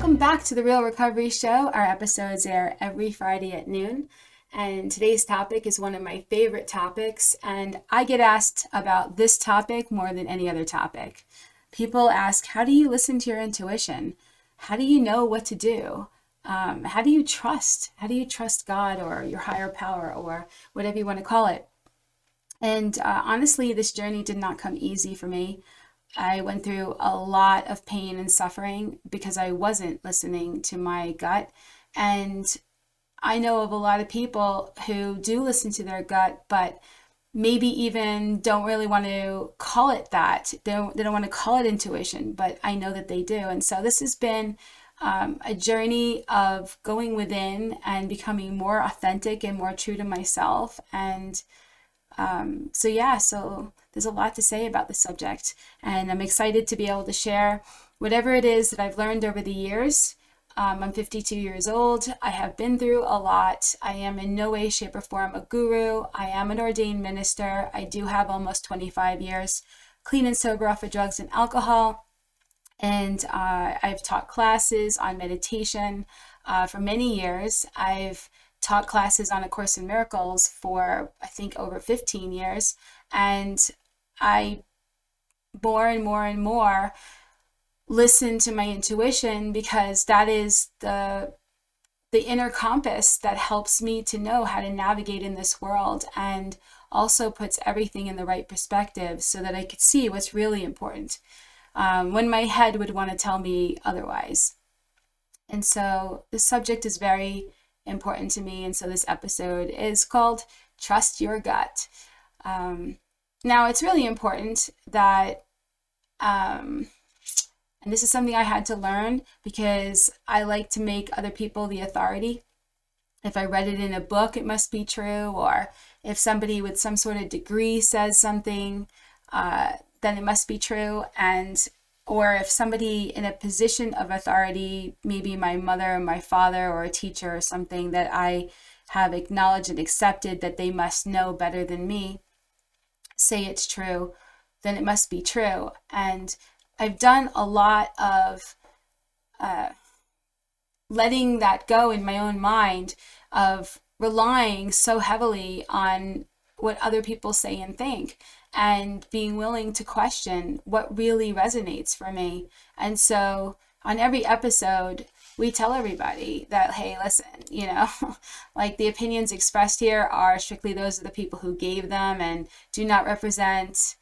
Welcome back to the Real Recovery Show. Our episodes air every Friday at noon. And today's topic is one of my favorite topics. And I get asked about this topic more than any other topic. People ask, how do you listen to your intuition? How do you know what to do? How do you trust? How do you trust God or your higher power or whatever you want to call it? And honestly, this journey did not come easy for me. I went through a lot of pain and suffering because I wasn't listening to my gut. And I know of a lot of people who do listen to their gut, but maybe even don't really want to call it that. They don't want to call it intuition, but I know that they do. And so this has been a journey of going within and becoming more authentic and more true to myself. And so there's a lot to say about the subject, and I'm excited to be able to share whatever it is that I've learned over the years. I'm 52 years old. I have been through a lot. I am in no way, shape, or form a guru. I am an ordained minister. I do have almost 25 years clean and sober off of drugs and alcohol. And I've taught classes on meditation for many years. I've taught classes on A Course in Miracles for, I think, over 15 years. And I more and more and more listen to my intuition because that is the inner compass that helps me to know how to navigate in this world, and also puts everything in the right perspective so that I could see what's really important when my head would want to tell me otherwise. And so the subject is very important to me, and so this episode is called Trust Your Gut. Now, it's really important that, and this is something I had to learn because I like to make other people the authority. If I read it in a book, it must be true, or if somebody with some sort of degree says something, then it must be true. Or if somebody in a position of authority, maybe my mother or my father or a teacher or something that I have acknowledged and accepted that they must know better than me, say it's true, then it must be true. And I've done a lot of letting that go in my own mind, of relying so heavily on what other people say and think, and being willing to question what really resonates for me. And so on every episode, we tell everybody that, hey, listen, like the opinions expressed here are strictly those of the people who gave them and do not represent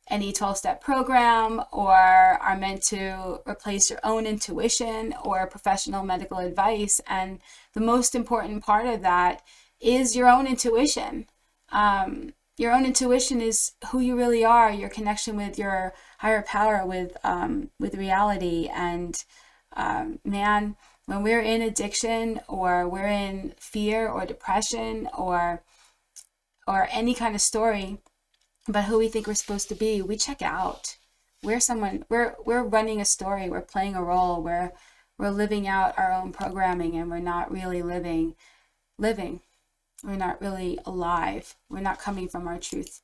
any 12-step program or are meant to replace your own intuition or professional medical advice. And the most important part of that is your own intuition. Your own intuition is who you really are, your connection with your higher power, with reality. And man, when we're in addiction or we're in fear or depression or any kind of story about who we think we're supposed to be, we check out. We're running a story, we're playing a role, we're living out our own programming, and we're not really living. We're not really alive. We're not coming from our truth.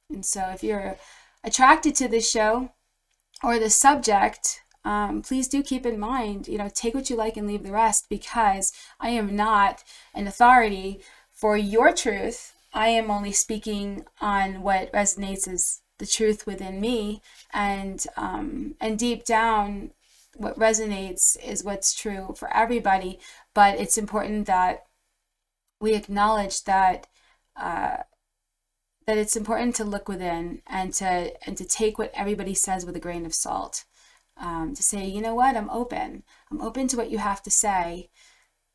And so if you're attracted to this show or the subject, please do keep in mind, take what you like and leave the rest, because I am not an authority for your truth. I am only speaking on what resonates as the truth within me, and deep down, what resonates is what's true for everybody. But it's important that we acknowledge that it's important to look within and to take what everybody says with a grain of salt. To say, you know what, I'm open to what you have to say,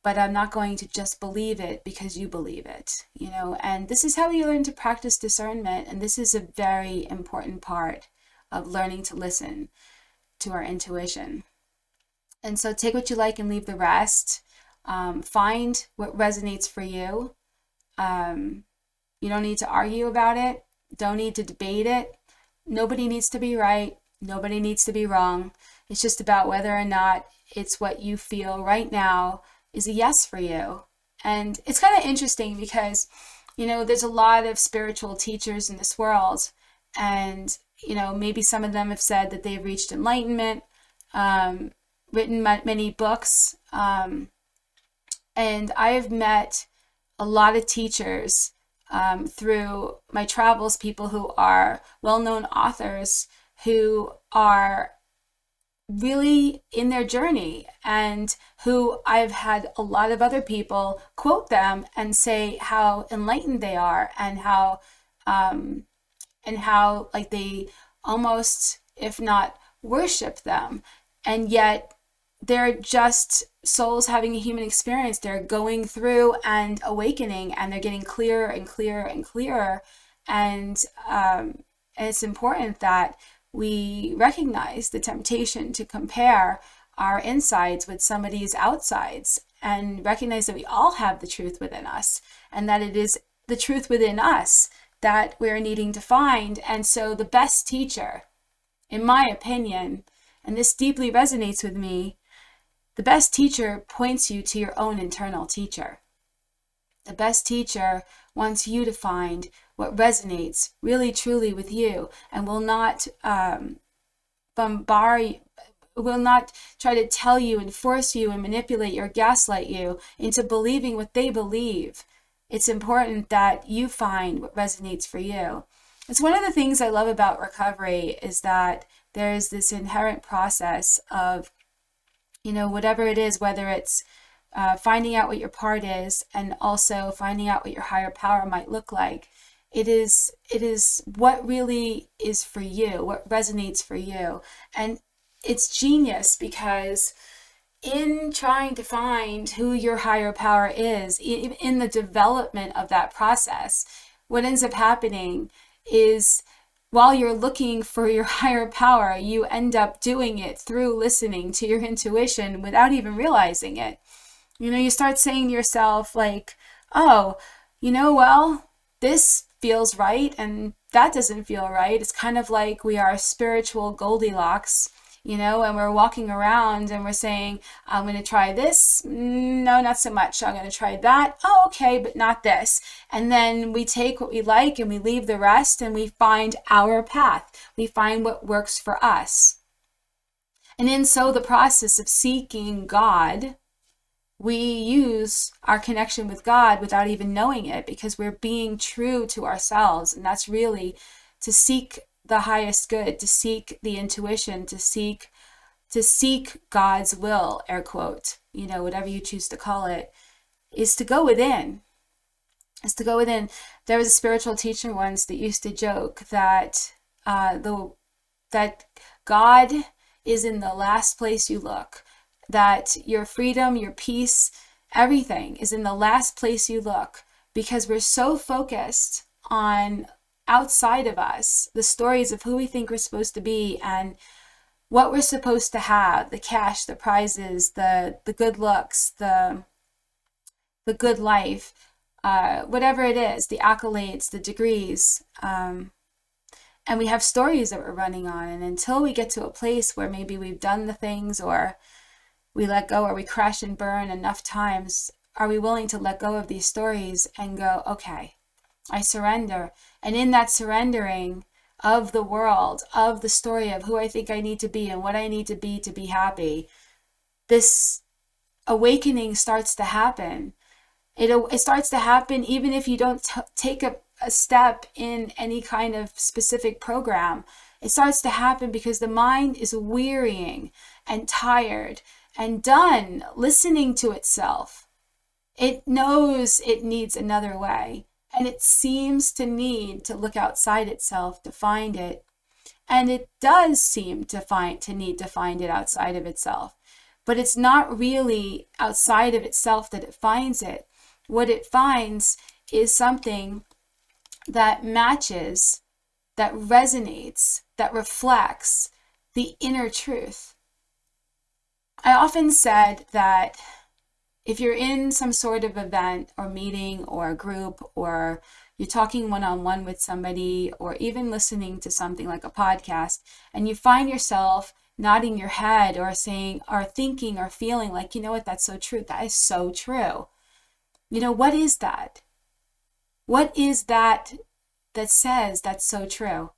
but I'm not going to just believe it because you believe it, and this is how we learn to practice discernment. And this is a very important part of learning to listen to our intuition. And so take what you like and leave the rest. Find what resonates for you. You don't need to argue about it. Don't need to debate it. Nobody needs to be right. Nobody needs to be wrong. It's just about whether or not it's what you feel right now is a yes for you. And it's kind of interesting because, there's a lot of spiritual teachers in this world, and, maybe some of them have said that they've reached enlightenment. written many books, and I have met a lot of teachers through my travels, people who are well-known authors who are really in their journey, and who I've had a lot of other people quote them and say how enlightened they are, and how like they almost, if not worship them, and yet they're just souls having a human experience. They're going through and awakening, and they're getting clearer and clearer and clearer. And it's important that we recognize the temptation to compare our insides with somebody's outsides, and recognize that we all have the truth within us, and that it is the truth within us that we're needing to find. And so the best teacher, in my opinion, and this deeply resonates with me, the best teacher points you to your own internal teacher. The best teacher wants you to find what resonates really truly with you, and will not bombard, will not try to tell you and force you and manipulate you or gaslight you into believing what they believe. It's important that you find what resonates for you. It's one of the things I love about recovery, is that there's this inherent process of, whatever it is, whether it's finding out what your part is, and also finding out what your higher power might look like. It is what really is for you, what resonates for you. And it's genius, because in trying to find who your higher power is, in the development of that process, what ends up happening is, while you're looking for your higher power, you end up doing it through listening to your intuition without even realizing it. You start saying to yourself, like, oh, well, this feels right and that doesn't feel right. It's kind of like we are spiritual Goldilocks, and we're walking around and we're saying, I'm going to try this. No, not so much. I'm going to try that. Oh, okay, but not this. And then we take what we like and we leave the rest, and we find our path. We find what works for us. And in so the process of seeking God, we use our connection with God without even knowing it, because we're being true to ourselves. And that's really to seek the highest good, to seek the intuition, to seek God's will, air quote, whatever you choose to call it, is to go within. There was a spiritual teacher once that used to joke that that God is in the last place you look, that your freedom, your peace, everything is in the last place you look, because we're so focused on outside of us, the stories of who we think we're supposed to be and what we're supposed to have, the cash, the prizes, the good looks, the good life, whatever it is, the accolades, the degrees, and we have stories that we're running on. And until we get to a place where maybe we've done the things, or we let go, or we crash and burn enough times, are we willing to let go of these stories and go, okay, I surrender? And in that surrendering of the world, of the story of who I think I need to be and what I need to be happy, this awakening starts to happen. It starts to happen even if you don't take a step in any kind of specific program. It starts to happen because the mind is wearying and tired and done listening to itself. It knows it needs another way, and it seems to need to look outside itself to find it. And it does seem to need to find it outside of itself. But it's not really outside of itself that it finds it. What it finds is something that matches, that resonates, that reflects the inner truth. I often said that if you're in some sort of event or meeting or group, or you're talking one-on-one with somebody, or even listening to something like a podcast, and you find yourself nodding your head or saying or thinking or feeling like, what, that's so true. That is so true. What is that? What is that says that's so true?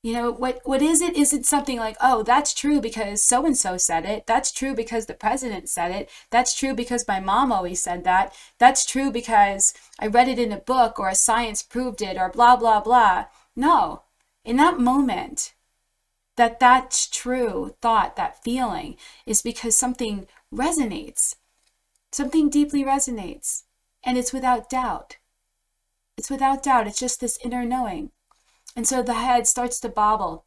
What is it? Is it something like, oh, that's true because so and so said it. That's true because the president said it. That's true because my mom always said that. That's true because I read it in a book or science proved it or blah blah blah. No. In that moment, that true thought, that feeling is because something resonates. Something deeply resonates. And it's without doubt. It's without doubt. It's just this inner knowing. And so the head starts to bobble,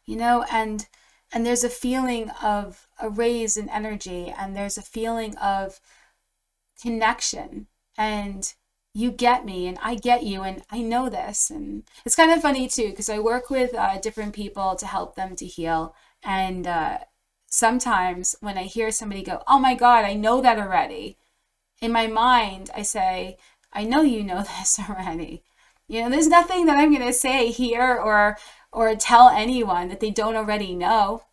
and there's a feeling of a raise in energy, and there's a feeling of connection, and you get me and I get you and I know this. And it's kind of funny too, because I work with different people to help them to heal. And sometimes when I hear somebody go, oh my God, I know that already, in my mind I say, I know you know this already. There's nothing that I'm going to say here or tell anyone that they don't already know.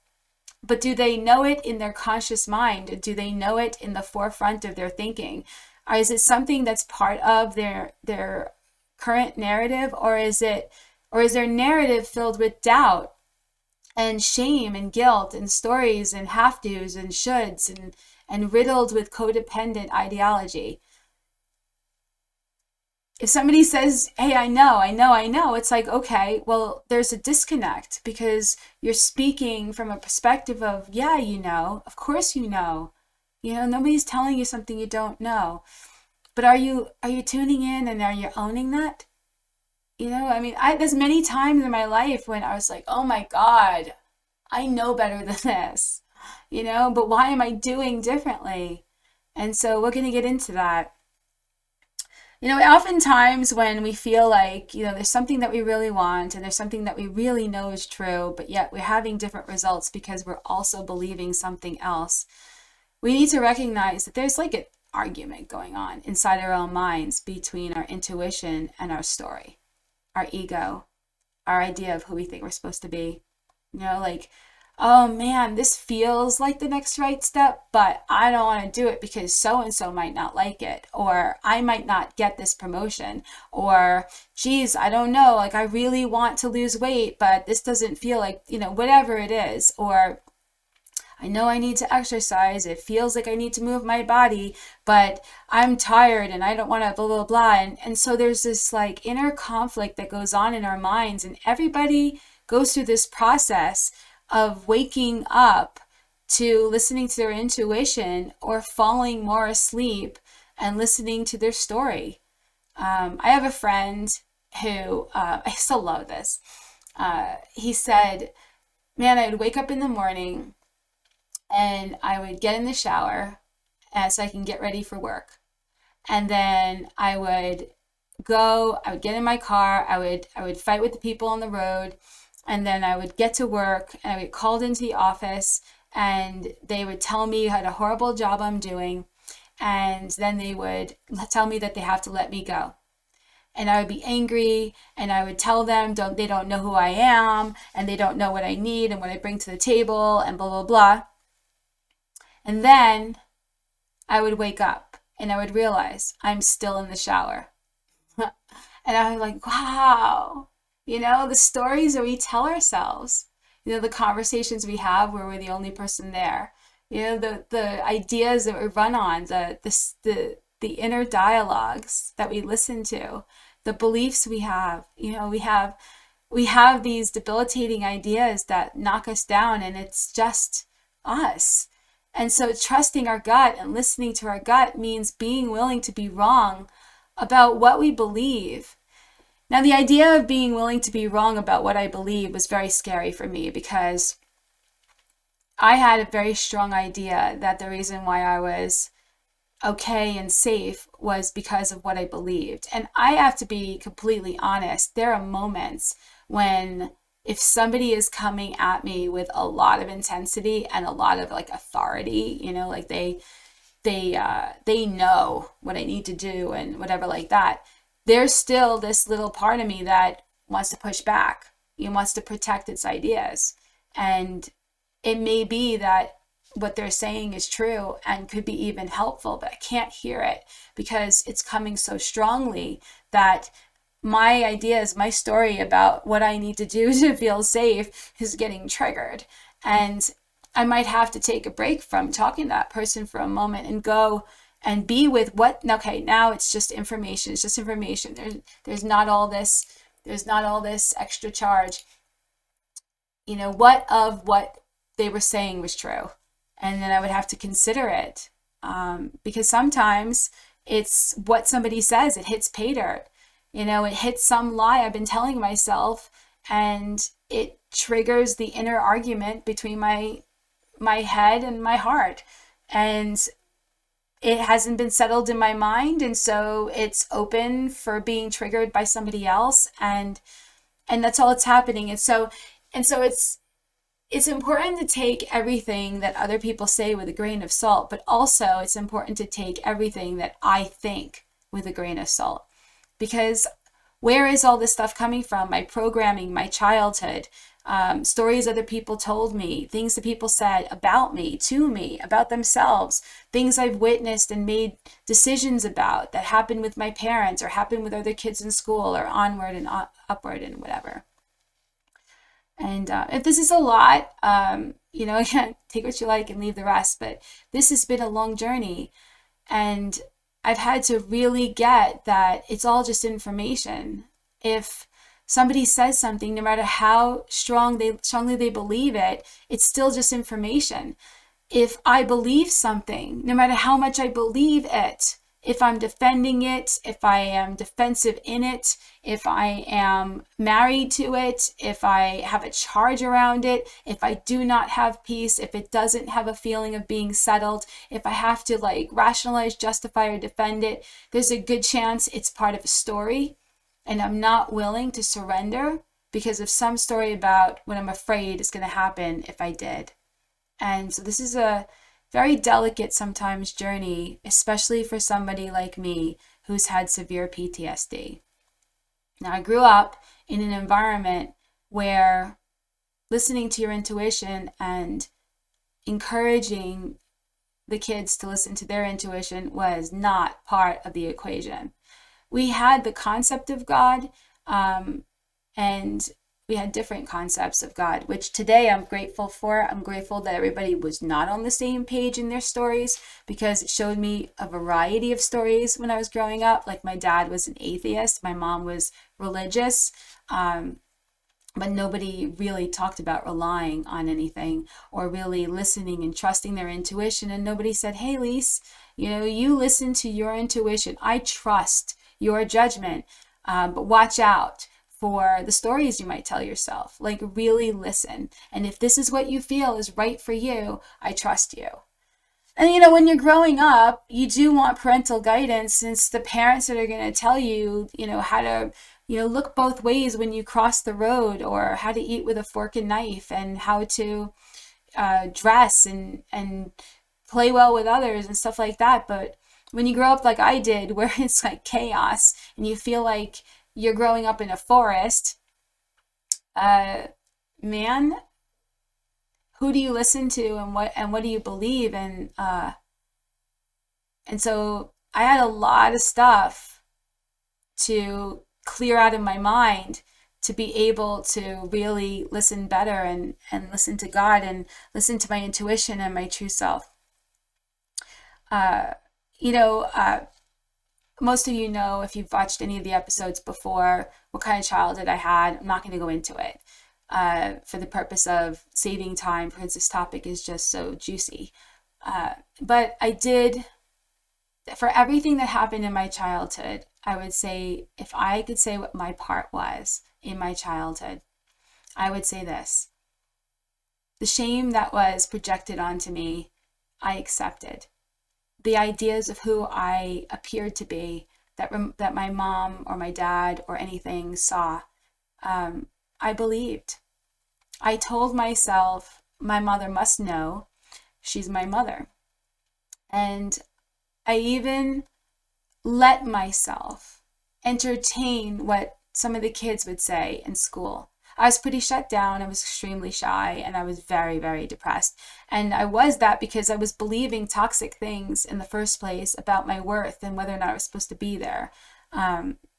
But do they know it in their conscious mind? Do they know it in the forefront of their thinking? Or is it something that's part of their current narrative, or is their narrative filled with doubt and shame and guilt and stories and have-tos and shoulds and riddled with codependent ideology? If somebody says, hey, I know, it's like, okay, well, there's a disconnect because you're speaking from a perspective of, yeah, of course you know. Nobody's telling you something you don't know. But are you tuning in and are you owning that? There's many times in my life when I was like, oh my God, I know better than this, but why am I doing differently? And so we're going to get into that. Oftentimes when we feel like, there's something that we really want and there's something that we really know is true, but yet we're having different results because we're also believing something else, we need to recognize that there's like an argument going on inside our own minds between our intuition and our story, our ego, our idea of who we think we're supposed to be. Like, oh man, this feels like the next right step, but I don't want to do it because so-and-so might not like it, or I might not get this promotion, or geez, I don't know, like I really want to lose weight, but this doesn't feel like, whatever it is, or I know I need to exercise, it feels like I need to move my body, but I'm tired and I don't want to blah, blah, blah. And so there's this like inner conflict that goes on in our minds, and everybody goes through this process of waking up to listening to their intuition or falling more asleep and listening to their story. I have a friend who, I still love this. He said, man, I would wake up in the morning and I would get in the shower so I can get ready for work. And then I would get in my car, I would fight with the people on the road, and then I would get to work and I would get called into the office and they would tell me what a horrible job I'm doing. And then they would tell me that they have to let me go. And I would be angry and I would tell them they don't know who I am and they don't know what I need and what I bring to the table and blah, blah, blah. And then I would wake up and I would realize I'm still in the shower. And I'm like, wow. The stories that we tell ourselves, the conversations we have where we're the only person there, the ideas that we run on, the inner dialogues that we listen to, the beliefs we have, we have these debilitating ideas that knock us down, and it's just us. And so trusting our gut and listening to our gut means being willing to be wrong about what we believe. Now, the idea of being willing to be wrong about what I believe was very scary for me because I had a very strong idea that the reason why I was okay and safe was because of what I believed. And I have to be completely honest. There are moments when if somebody is coming at me with a lot of intensity and a lot of like authority, like they know what I need to do and whatever like that, there's still this little part of me that wants to push back. It wants to protect its ideas. And it may be that what they're saying is true and could be even helpful, but I can't hear it because it's coming so strongly that my ideas, my story about what I need to do to feel safe is getting triggered. And I might have to take a break from talking to that person for a moment and go and be with what, okay, now it's just information. It's just information. There's not all this, extra charge. What of what they were saying was true? And then I would have to consider it. Because sometimes it's what somebody says, it hits pay dirt. It hits some lie I've been telling myself, and it triggers the inner argument between my head and my heart. And it hasn't been settled in my mind, and so it's open for being triggered by somebody else, and that's all that's happening. And so it's important to take everything that other people say with a grain of salt, but also it's important to take everything that I think with a grain of salt. Because where is all this stuff coming from? My programming, my childhood, stories other people told me, things that people said about me, to me, about themselves, things I've witnessed and made decisions about that happened with my parents or happened with other kids in school, or onward and upward and whatever. And if this is a lot, again, take what you like and leave the rest. But this has been a long journey, and I've had to really get that it's all just information. If somebody says something, no matter how strongly they believe it, it's still just information. If I believe something, no matter how much I believe it, if I'm defending it, if I am defensive in it, if I am married to it, if I have a charge around it, if I do not have peace, if it doesn't have a feeling of being settled, if I have to rationalize, justify, or defend it, there's a good chance it's part of a story, and I'm not willing to surrender because of some story about what I'm afraid is going to happen if I did. And so this is a very delicate sometimes journey, especially for somebody like me who's had severe PTSD. Now, I grew up in an environment where listening to your intuition and encouraging the kids to listen to their intuition was not part of the equation. We had the concept of God, and we had different concepts of God, which today I'm grateful for. I'm grateful that everybody was not on the same page in their stories, because it showed me a variety of stories when I was growing up. Like, my dad was an atheist, my mom was religious, but nobody really talked about relying on anything or really listening and trusting their intuition. And nobody said, hey, Lise, you listen to your intuition. I trust your judgment, but watch out for the stories you might tell yourself. Really listen. And if this is what you feel is right for you, I trust you. And when you're growing up, you do want parental guidance, since the parents that are going to tell you, how to, look both ways when you cross the road, or how to eat with a fork and knife, and how to dress and play well with others and stuff like that. But when you grow up like I did, where it's chaos and you feel like you're growing up in a forest, man, who do you listen to, and what do you believe? And so I had a lot of stuff to clear out of my mind to be able to really listen better and listen to God and listen to my intuition and my true self. Most of you know, if you've watched any of the episodes before, what kind of childhood I had. I'm not going to go into it for the purpose of saving time, because this topic is just so juicy. But I did, for everything that happened in my childhood, I would say, if I could say what my part was in my childhood, I would say this. The shame that was projected onto me, I accepted. The ideas of who I appeared to be, that my mom or my dad or anything saw, I believed. I told myself, my mother must know, she's my mother. And I even let myself entertain what some of the kids would say in school. I was pretty shut down. I was extremely shy, and I was very, very depressed. And I was that because I was believing toxic things in the first place about my worth and whether or not I was supposed to be there.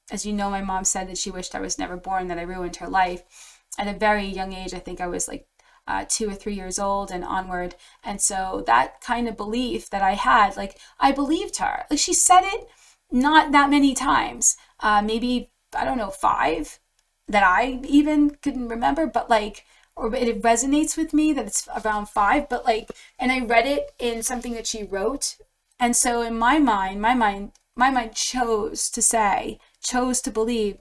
As you know, my mom said that she wished I was never born, that I ruined her life. At a very young age, I think I was like 2 or 3 years old and onward. And so that kind of belief that I had, like, I believed her. Like, she said it not that many times, maybe, I don't know, 5 that I even couldn't remember, but like, or it resonates with me that it's around 5, but like, and I read it in something that she wrote. And so in my mind chose to believe,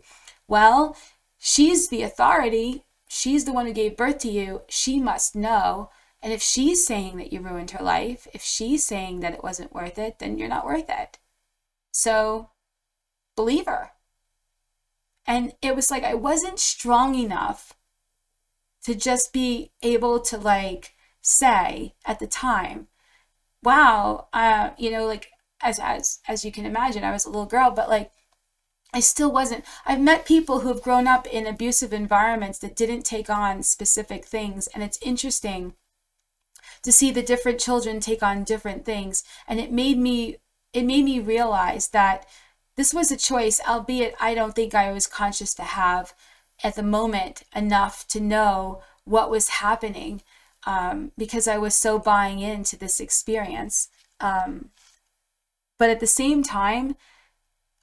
well, she's the authority. She's the one who gave birth to you. She must know. And if she's saying that you ruined her life, if she's saying that it wasn't worth it, then you're not worth it. So believe her. And it was like I wasn't strong enough to just be able to like say at the time, wow, like as you can imagine, I was a little girl, but like I still wasn't. I've met people who have grown up in abusive environments that didn't take on specific things, and it's interesting to see the different children take on different things. And it made me realize that this was a choice, albeit I don't think I was conscious to have at the moment enough to know what was happening, because I was so buying into this experience. But at the same time,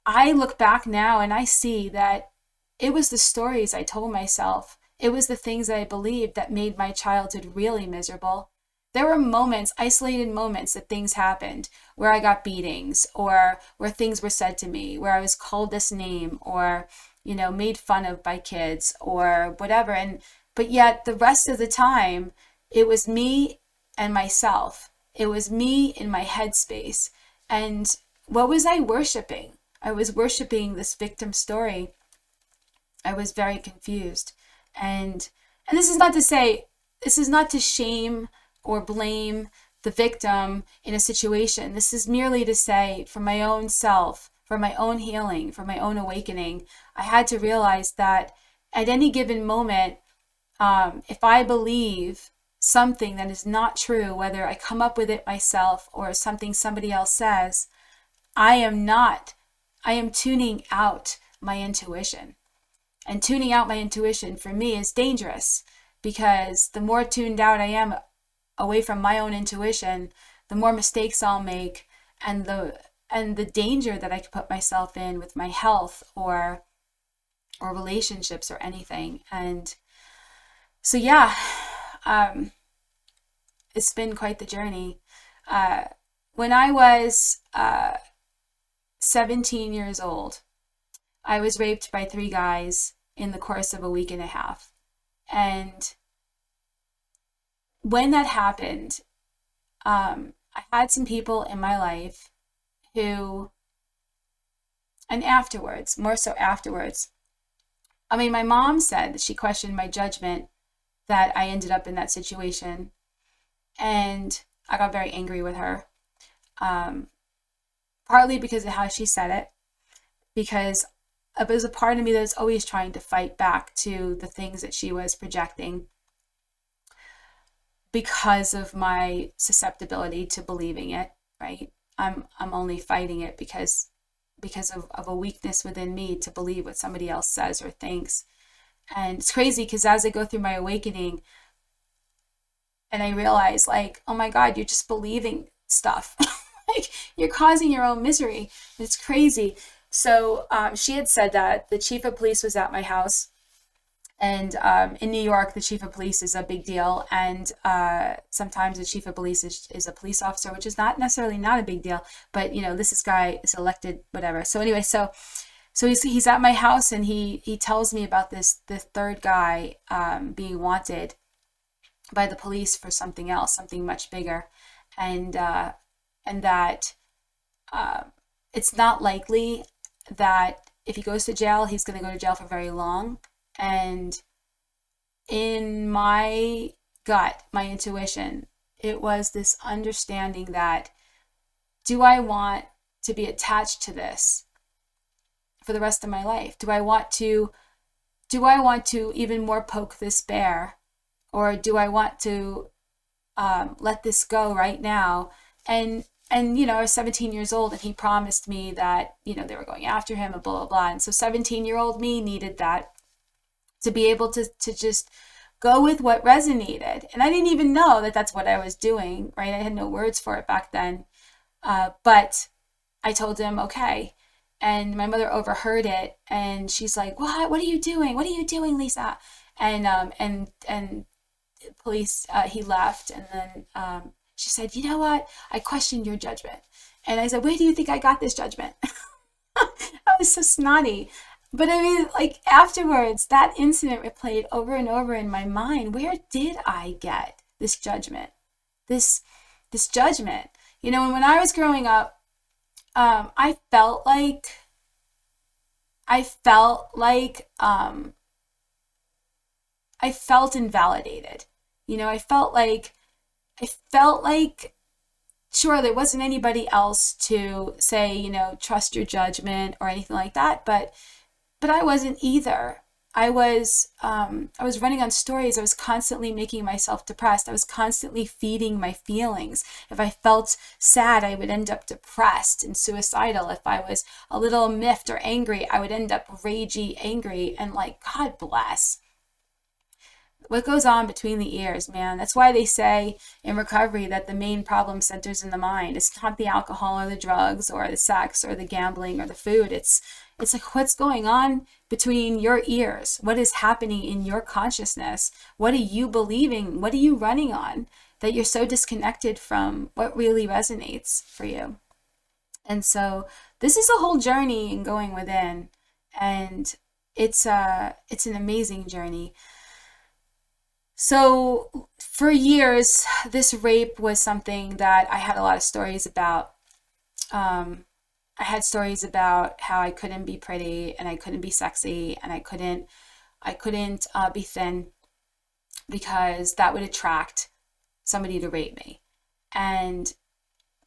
I look back now and I see that it was the stories I told myself. It was the things I believed that made my childhood really miserable. There were moments, isolated moments, that things happened where I got beatings, or where things were said to me, where I was called this name, or, made fun of by kids or whatever. But yet the rest of the time, it was me and myself. It was me in my headspace. And what was I worshiping? I was worshiping this victim story. I was very confused. And this is not to shame or blame the victim in a situation. This is merely to say, for my own self, for my own healing, for my own awakening, I had to realize that at any given moment, if I believe something that is not true, whether I come up with it myself or something somebody else says, I am tuning out my intuition. And tuning out my intuition for me is dangerous, because the more tuned out I am away from my own intuition, the more mistakes I'll make, and the danger that I could put myself in with my health or relationships or anything. And so it's been quite the journey. When I was 17 years old, I was raped by 3 guys in the course of a week and a half. And when that happened, I had some people in my life who, and afterwards, more so afterwards, my mom said that she questioned my judgment that I ended up in that situation. And I got very angry with her, partly because of how she said it, because there's a part of me that's always trying to fight back to the things that she was projecting, because of my susceptibility to believing it, right? I'm only fighting it because of a weakness within me to believe what somebody else says or thinks. And it's crazy, because as I go through my awakening and I realize, like, oh my God, you're just believing stuff. Like, you're causing your own misery. It's crazy. So she had said that the chief of police was at my house. And in New York, the chief of police is a big deal. And sometimes the chief of police is a police officer, which is not necessarily not a big deal. But, this guy is elected, whatever. So anyway, so he's at my house, and he tells me about the 3rd guy being wanted by the police for something else, something much bigger. And that it's not likely that if he goes to jail, he's going to go to jail for very long. And in my gut, my intuition, it was this understanding that, do I want to be attached to this for the rest of my life? Do I want to even more poke this bear? Or do I want to let this go right now? And I was 17 years old, and he promised me that, they were going after him and blah, blah, blah. And so 17-year-old me needed that to be able to just go with what resonated. And I didn't even know that that's what I was doing, right? I had no words for it back then. But I told him, okay. And my mother overheard it, and she's like, what are you doing? What are you doing, Lisa? And police, he left. And then she said, you know what? I questioned your judgment. And I said, where do you think I got this judgment? I was so snotty. But I mean, like, afterwards, that incident replayed over and over in my mind. Where did I get this judgment? This judgment. And when I was growing up, I felt like I felt invalidated. I felt like, sure, there wasn't anybody else to say, trust your judgment or anything like that, but I wasn't either. I was running on stories. I was constantly making myself depressed. I was constantly feeding my feelings. If I felt sad, I would end up depressed and suicidal. If I was a little miffed or angry, I would end up ragey angry, and like, God bless. What goes on between the ears, man? That's why they say in recovery that the main problem centers in the mind. It's not the alcohol or the drugs or the sex or the gambling or the food. It's like, what's going on between your ears? What is happening in your consciousness? What are you believing? What are you running on that you're so disconnected from what really resonates for you? And so this is a whole journey in going within, and it's an amazing journey. So for years, this rape was something that I had a lot of stories about. I had stories about how I couldn't be pretty, and I couldn't be sexy, and I couldn't be thin, because that would attract somebody to rape me. And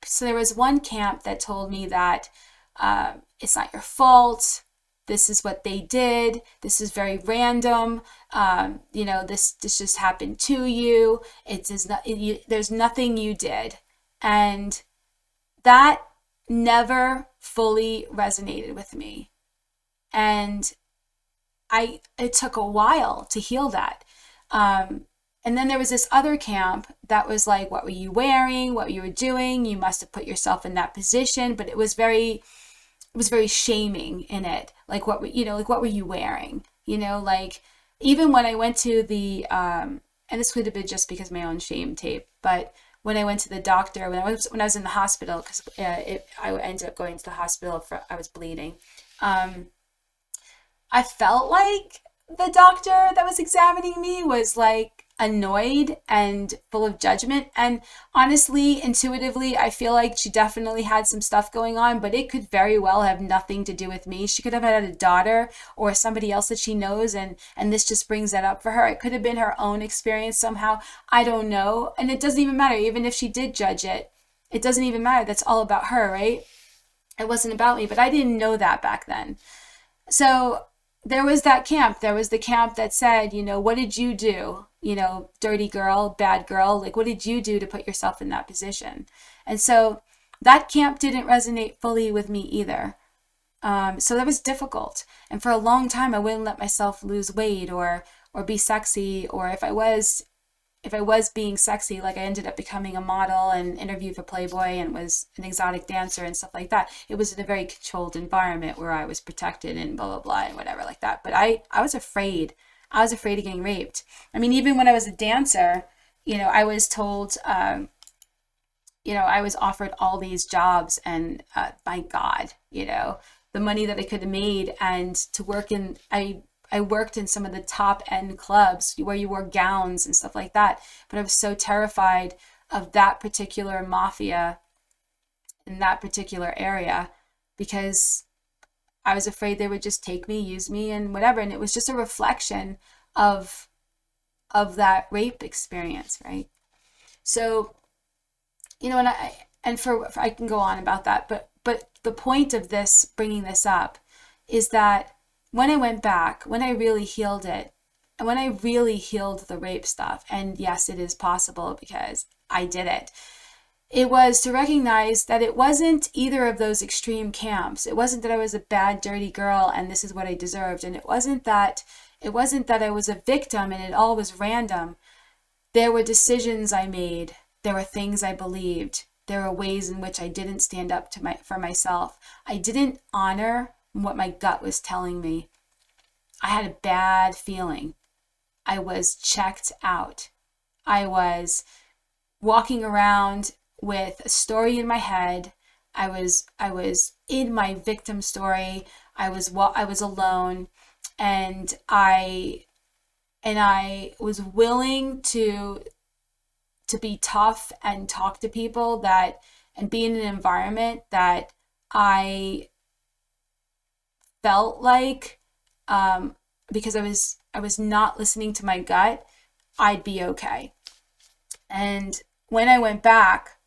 so there was one camp that told me that it's not your fault. This is what they did. This is very random. This just happened to you. There's nothing you did. And that never fully resonated with me. And it took a while to heal that. And then there was this other camp that was like, what were you wearing? What you were doing? You must have put yourself in that position. But it was very shaming in it. Like, what were you wearing? Like, even when I went to the, and this could have been just because of my own shame tape, but when I went to the doctor, when I was in the hospital, because I ended up going to the hospital I was bleeding. I felt like the doctor that was examining me was like annoyed and full of judgment. And honestly, intuitively, I feel like she definitely had some stuff going on, but it could very well have nothing to do with me. She could have had a daughter or somebody else that she knows, and this just brings that up for her. It could have been her own experience somehow. I don't know. And it doesn't even matter. Even if she did judge it, it doesn't even matter. That's all about her, right? It wasn't about me, but I didn't know that back then. So there was that camp. There was the camp that said, what did you do? Dirty girl, bad girl. Like, what did you do to put yourself in that position? And so that camp didn't resonate fully with me either. So that was difficult. And for a long time, I wouldn't let myself lose weight or be sexy. Or if I was being sexy, like I ended up becoming a model and interviewed for Playboy and was an exotic dancer and stuff like that. It was in a very controlled environment where I was protected and blah, blah, blah, and whatever like that. But I was afraid. I was afraid of getting raped. I mean, even when I was a dancer, I was told, I was offered all these jobs, and my God, the money that I could have made, and to work in, I worked in some of the top end clubs where you wore gowns and stuff like that. But I was so terrified of that particular mafia in that particular area, because I was afraid they would just take me, use me, and whatever. And it was just a reflection of that rape experience, right? So, and I can go on about that, but the point of this, bringing this up, is that when I went back, when I really healed it, and when I really healed the rape stuff, and yes, it is possible because I did it. it was to recognize that it wasn't either of those extreme camps. It wasn't that I was a bad, dirty girl and this is what I deserved. And it wasn't that I was a victim and it all was random. There were decisions I made. There were things I believed. There were ways in which I didn't stand up for myself. I didn't honor what my gut was telling me. I had a bad feeling. I was checked out. I was walking around with a story in my head. I was in my victim story. I was alone, and I was willing to be tough and talk to people and be in an environment that I felt like, because I was not listening to my gut, I'd be okay. And when I went back,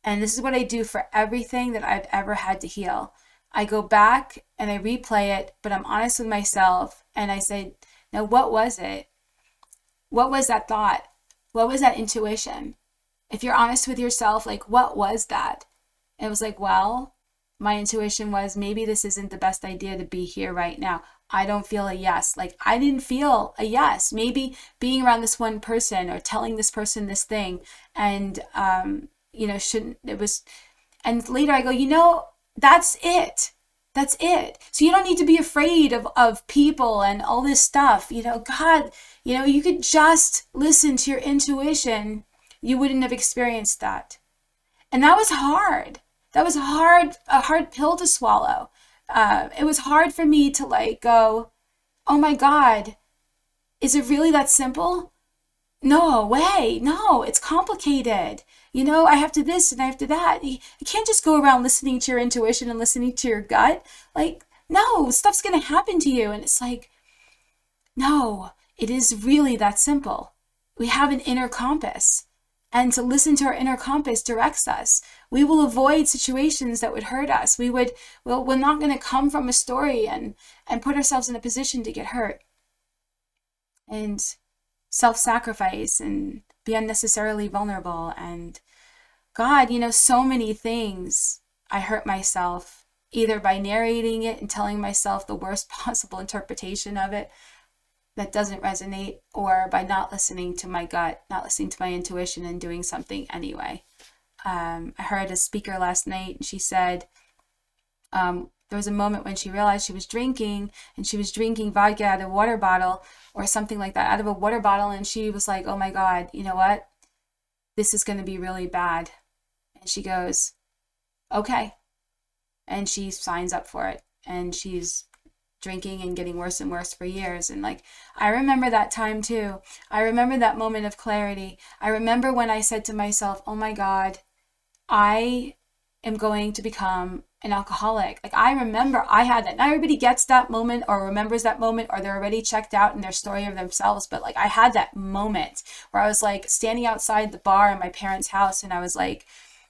and this is what I do for everything that I've ever had to heal, I go back and I replay it, but I'm honest with myself and I say, now what was it? What was that thought? What was that intuition? If you're honest with yourself, like, what was that? And it was like, well, my intuition was maybe this isn't the best idea to be here right now. I don't feel a yes. Like, I didn't feel a yes. Maybe being around this one person or telling this person this thing and, and later I go, that's it. That's it. So you don't need to be afraid of people and all this stuff. God, you could just listen to your intuition. You wouldn't have experienced that. And that was hard. That was a hard pill to swallow. It was hard for me to go, oh my God, is it really that simple? No way. No, it's complicated. I have to this and I have to that. You can't just go around listening to your intuition and listening to your gut. No, stuff's going to happen to you. And it's like, no, it is really that simple. We have an inner compass. And to listen to our inner compass directs us. We will avoid situations that would hurt us. We're not going to come from a story and put ourselves in a position to get hurt. And self-sacrifice and be unnecessarily vulnerable. And God, so many things I hurt myself, either by narrating it and telling myself the worst possible interpretation of it that doesn't resonate, or by not listening to my gut, not listening to my intuition and doing something anyway. I heard a speaker last night and she said there was a moment when she realized she was drinking, and she was drinking vodka out of a water bottle or something like that, out of a water bottle, and she was like, oh my God, you know what? This is going to be really bad. And she goes, okay. And she signs up for it, and she's drinking and getting worse and worse for years. And I remember that time too. I remember that moment of clarity. I remember when I said to myself, oh my God, I am going to become an alcoholic. I remember I had that. Not everybody gets that moment or remembers that moment, or they're already checked out in their story of themselves. But I had that moment where I was standing outside the bar in my parents' house, and I was like,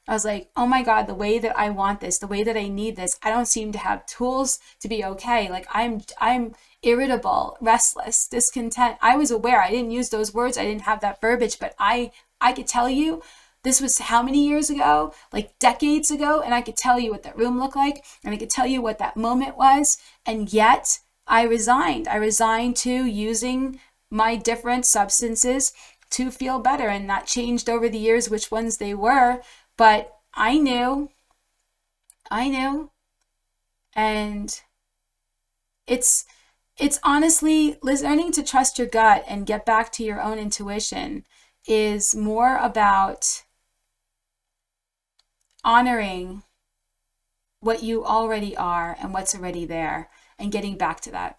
oh my God, the way that I want this, the way that I need this, I don't seem to have tools to be okay. I'm irritable, restless, discontent. I was aware. I didn't use those words. I didn't have that verbiage, but I could tell you this was how many years ago, decades ago, and I could tell you what that room looked like, and I could tell you what that moment was, and yet I resigned. I resigned to using my different substances to feel better, and that changed over the years which ones they were, but I knew, and it's honestly, learning to trust your gut and get back to your own intuition is more about honoring what you already are and what's already there, and getting back to that.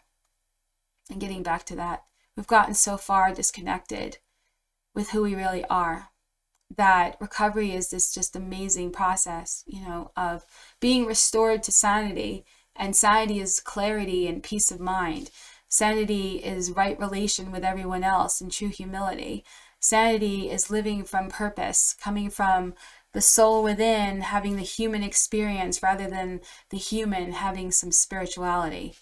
We've gotten so far disconnected with who we really are that recovery is this just amazing process, of being restored to sanity. And sanity is clarity and peace of mind. Sanity is right relation with everyone else and true humility. Sanity is living from purpose, coming from the soul within, having the human experience rather than the human having some spirituality.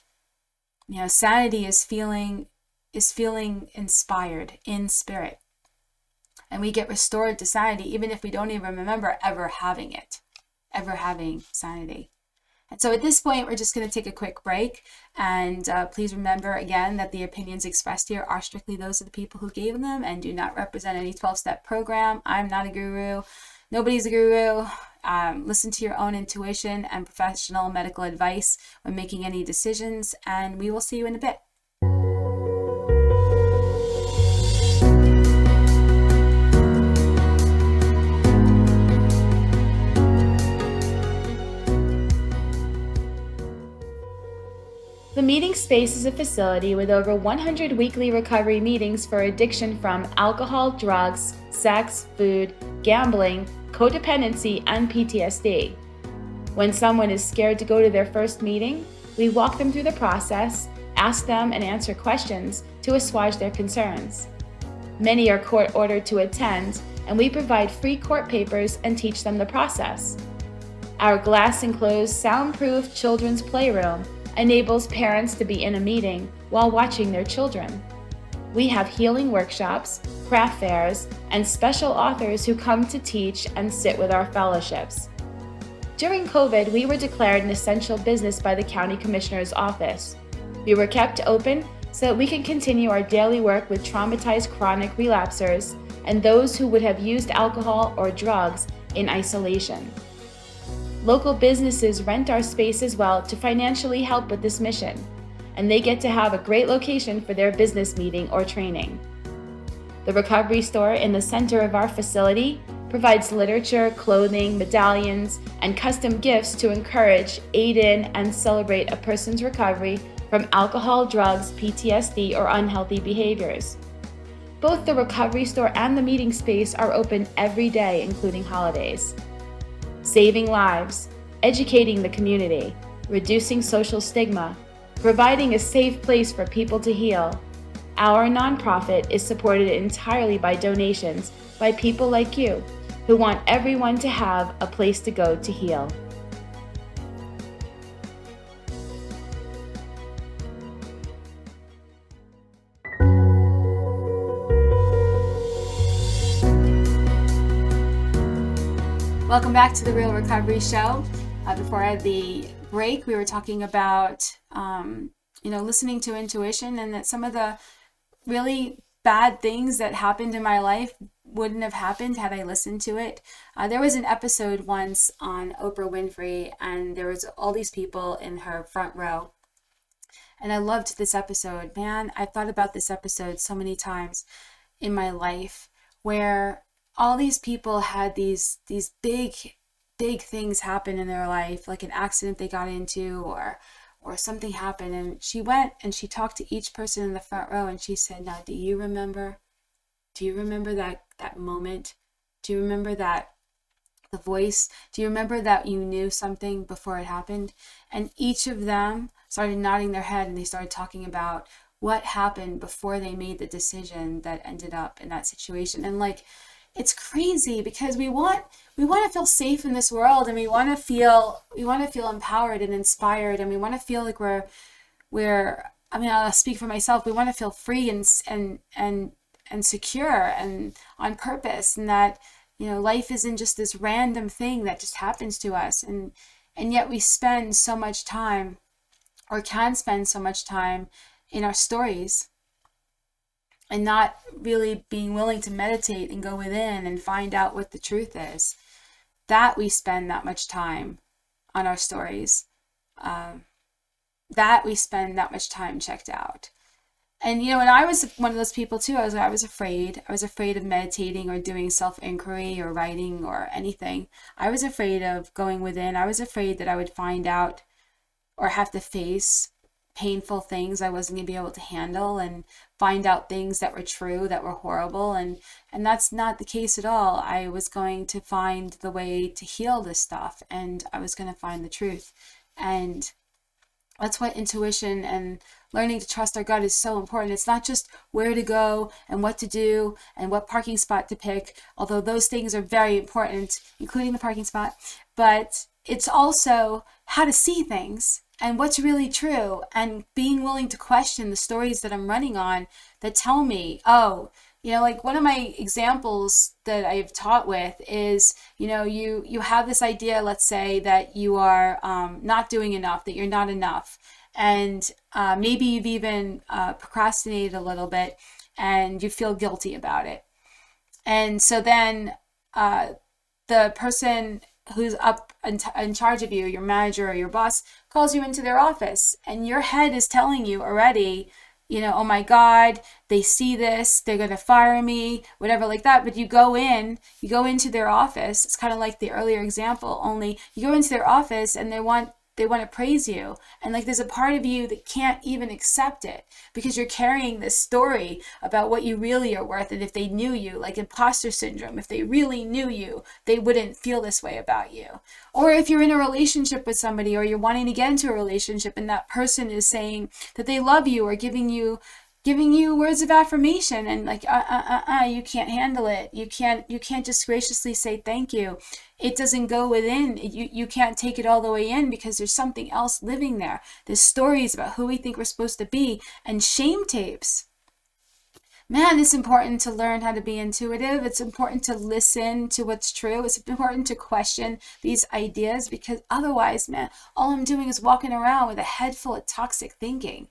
Sanity is feeling inspired in spirit. and we get restored to sanity, even if we don't even remember ever having it, ever having sanity. And so at this point, we're just going to take a quick break. And please remember again that the opinions expressed here are strictly those of the people who gave them and do not represent any 12-step program. I'm not a guru. Nobody's a guru. Listen to your own intuition and professional medical advice when making any decisions. And we will see you in a bit. The Meeting Space is a facility with over 100 weekly recovery meetings for addiction from alcohol, drugs, sex, food, gambling, codependency, and PTSD. When someone is scared to go to their first meeting, we walk them through the process, ask them and answer questions to assuage their concerns. Many are court-ordered to attend, and we provide free court papers and teach them the process. Our glass-enclosed, soundproof children's playroom enables parents to be in a meeting while watching their children. We have healing workshops, craft fairs, and special authors who come to teach and sit with our fellowships. During COVID, we were declared an essential business by the County Commissioner's Office. We were kept open so that we can continue our daily work with traumatized chronic relapsers and those who would have used alcohol or drugs in isolation. Local businesses rent our space as well to financially help with this mission, and they get to have a great location for their business meeting or training. The Recovery Store in the center of our facility provides literature, clothing, medallions, and custom gifts to encourage, aid in, and celebrate a person's recovery from alcohol, drugs, PTSD, or unhealthy behaviors. Both the Recovery Store and the Meeting Space are open every day, including holidays. Saving lives, educating the community, reducing social stigma, providing a safe place for people to heal. Our nonprofit is supported entirely by donations by people like you who want everyone to have a place to go to heal. Welcome back to the Real Recovery Show. Before the break, we were talking about, listening to intuition, and that some of the really bad things that happened in my life wouldn't have happened had I listened to it. There was an episode once on Oprah Winfrey, and there was all these people in her front row. And I loved this episode. Man, I thought about this episode so many times in my life, where all these people had these big things happen in their life, like an accident they got into or something happened. And she went and she talked to each person in the front row, and she said, now, do you remember that moment? Do you remember the voice? Do you remember that you knew something before it happened? And each of them started nodding their head, and they started talking about what happened before they made the decision that ended up in that situation. And it's crazy, because we want to feel safe in this world, and we want to feel empowered and inspired, and we want to feel like I'll speak for myself. We want to feel free and secure and on purpose, and that life isn't just this random thing that just happens to us, and yet we spend so much time, or can spend so much time, in our stories, and not really being willing to meditate and go within and find out what the truth is. That we spend that much time on our stories. That we spend that much time checked out. And and I was one of those people too. I was afraid. I was afraid of meditating or doing self-inquiry or writing or anything. I was afraid of going within. I was afraid that I would find out or have to face painful things I wasn't going to be able to handle, and find out things that were true that were horrible, and that's not the case at all. I was going to find the way to heal this stuff, and I was going to find the truth. And that's why intuition and learning to trust our gut is so important. It's not just where to go and what to do and what parking spot to pick, although those things are very important, including the parking spot, but it's also how to see things and what's really true, and being willing to question the stories that I'm running on that tell me, oh, Like one of my examples that I've taught with is, you have this idea, let's say, that you are not doing enough, that you're not enough. And maybe you've even procrastinated a little bit and you feel guilty about it. And so then the person who's up in charge of you, your manager or your boss, calls you into their office, and your head is telling you already, oh my God, they see this, they're going to fire me, whatever like that. But you go into their office. It's kind of like the earlier example, only you go into their office and they want to praise you. And like there's a part of you that can't even accept it because you're carrying this story about what you really are worth. And if they knew you, like imposter syndrome, if they really knew you, they wouldn't feel this way about you. Or if you're in a relationship with somebody, or you're wanting to get into a relationship and that person is saying that they love you or giving you words of affirmation, and like you can't handle it, you can't just graciously say thank you. It doesn't go within you can't take it all the way in because there's something else living there. There's stories about who we think we're supposed to be and shame tapes. Man, it's important to learn how to be intuitive. It's important to listen to what's true. It's important to question these ideas, because otherwise, man, all I'm doing is walking around with a head full of toxic thinking.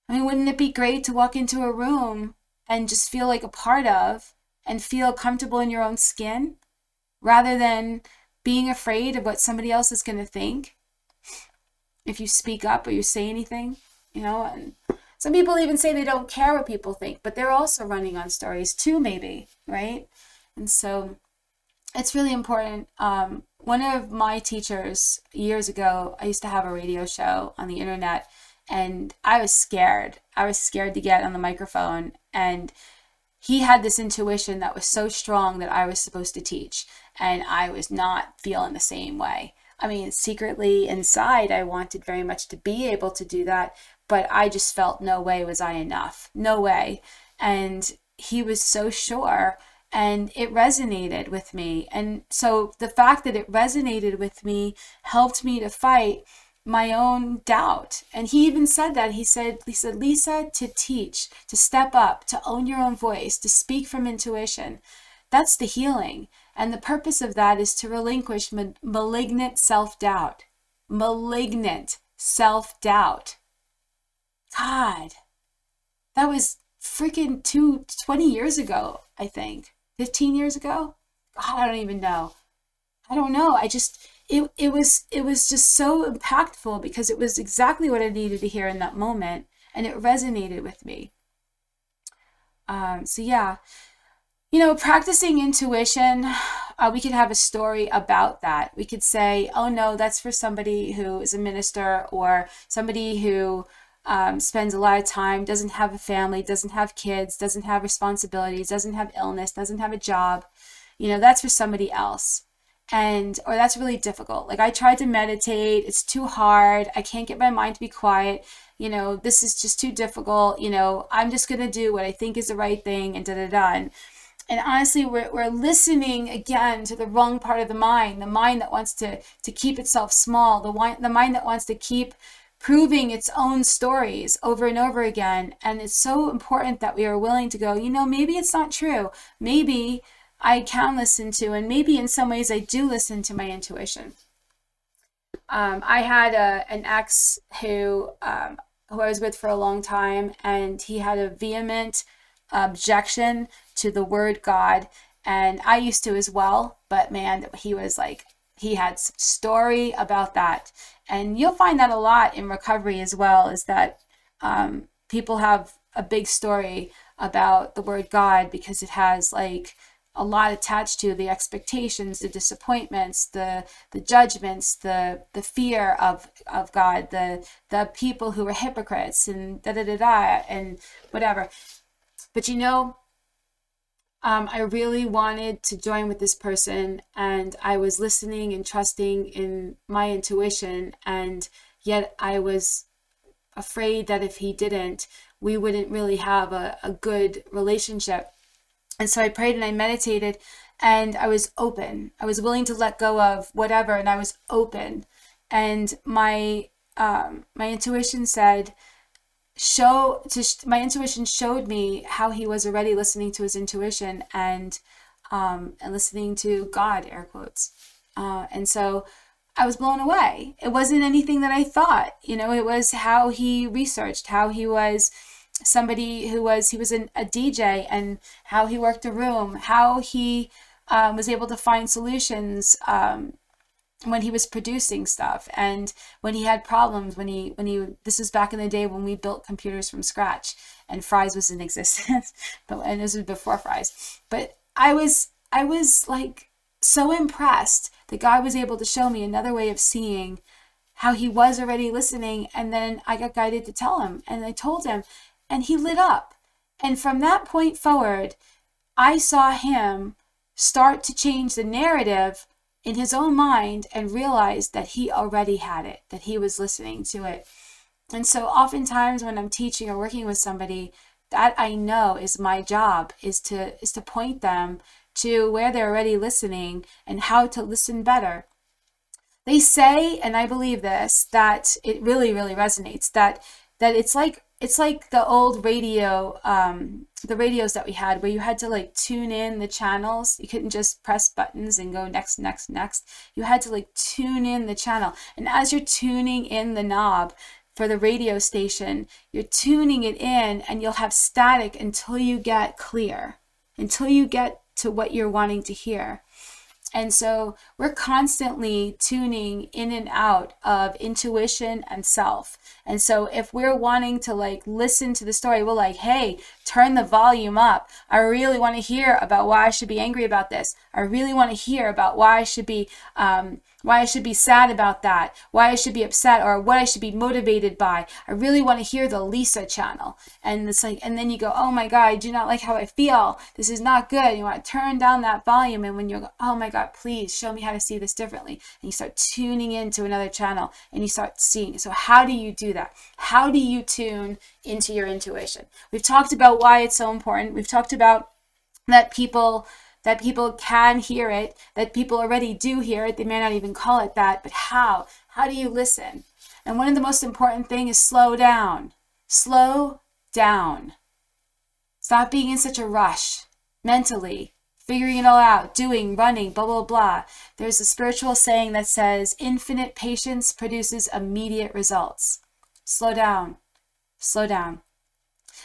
I mean, wouldn't it be great to walk into a room and just feel like a part of and feel comfortable in your own skin rather than being afraid of what somebody else is going to think if you speak up or you say anything, And some people even say they don't care what people think, but they're also running on stories too, maybe, right? And so it's really important. One of my teachers years ago, I used to have a radio show on the internet, and I was scared. I was scared to get on the microphone. And he had this intuition that was so strong that I was supposed to teach. And I was not feeling the same way. I mean, secretly inside, I wanted very much to be able to do that. But I just felt no way was I enough. No way. And he was so sure. And it resonated with me. And so the fact that it resonated with me helped me to fight my own doubt. And he even said that. He said, Lisa, to teach, to step up, to own your own voice, to speak from intuition, that's the healing. And the purpose of that is to relinquish malignant self-doubt. Malignant self-doubt. God, that was freaking 20 years ago, I think. 15 years ago? God, I don't even know. I don't know. It was just so impactful because it was exactly what I needed to hear in that moment, and it resonated with me. So yeah, practicing intuition, we could have a story about that. We could say, oh no, that's for somebody who is a minister or somebody who spends a lot of time, doesn't have a family, doesn't have kids, doesn't have responsibilities, doesn't have illness, doesn't have a job. That's for somebody else. Or that's really difficult. Like I tried to meditate, it's too hard. I can't get my mind to be quiet. This is just too difficult. I'm just going to do what I think is the right thing and And honestly, we're listening again to the wrong part of the mind that wants to keep itself small, the mind that wants to keep proving its own stories over and over again. And it's so important that we are willing to go, maybe it's not true. Maybe I can listen to, and maybe in some ways I do listen to my intuition. I had an ex who I was with for a long time, and he had a vehement objection to the word God, and I used to as well, but man, he had some story about that. And you'll find that a lot in recovery as well, is that people have a big story about the word God because it has a lot attached to the expectations, the disappointments, the judgments, the fear of God, the people who are hypocrites and and whatever. But I really wanted to join with this person, and I was listening and trusting in my intuition, and yet I was afraid that if he didn't, we wouldn't really have a good relationship. And so I prayed and I meditated, and I was open. I was willing to let go of whatever, and I was open. And my intuition said, my intuition showed me how he was already listening to his intuition and listening to God, air quotes. And so I was blown away. It wasn't anything that I thought, it was how he researched, how he was somebody he was a DJ, and how he worked a room, how he was able to find solutions when he was producing stuff, and when he had problems, this was back in the day when we built computers from scratch and Fry's was in existence, and this was before Fry's. But I was like so impressed that God was able to show me another way of seeing how he was already listening. And then I got guided to tell him, and I told him, and he lit up. And from that point forward, I saw him start to change the narrative in his own mind and realized that he already had it, that he was listening to it. And so oftentimes when I'm teaching or working with somebody, that I know is my job, is to point them to where they're already listening and how to listen better. They say, and I believe this, that it really, really resonates, that it's like the old radio, the radios that we had, where you had to like tune in the channels. You couldn't just press buttons and go next, next, next. You had to like tune in the channel. And as you're tuning in the knob for the radio station, you're tuning it in, and you'll have static until you get clear, until you get to what you're wanting to hear. And so we're constantly tuning in and out of intuition and self. And so if we're wanting to like listen to the story, we're like, hey, turn the volume up. I really want to hear about why I should be angry about this. I really want to hear about why I should be sad about that, why I should be upset, or what I should be motivated by. I really want to hear the Lisa channel. And it's like, and then you go, oh my God, I do not like how I feel. This is not good. You want to turn down that volume. And when you're, oh my God, please show me how to see this differently. And you start tuning into another channel and you start seeing. So how do you do that? How do you tune into your intuition? We've talked about why it's so important. We've talked about that people can hear it, that people already do hear it. They may not even call it that, but how? How do you listen? And one of the most important things is slow down. Slow down. Stop being in such a rush mentally, figuring it all out, doing, running, blah, blah, blah. There's a spiritual saying that says, infinite patience produces immediate results. Slow down. Slow down.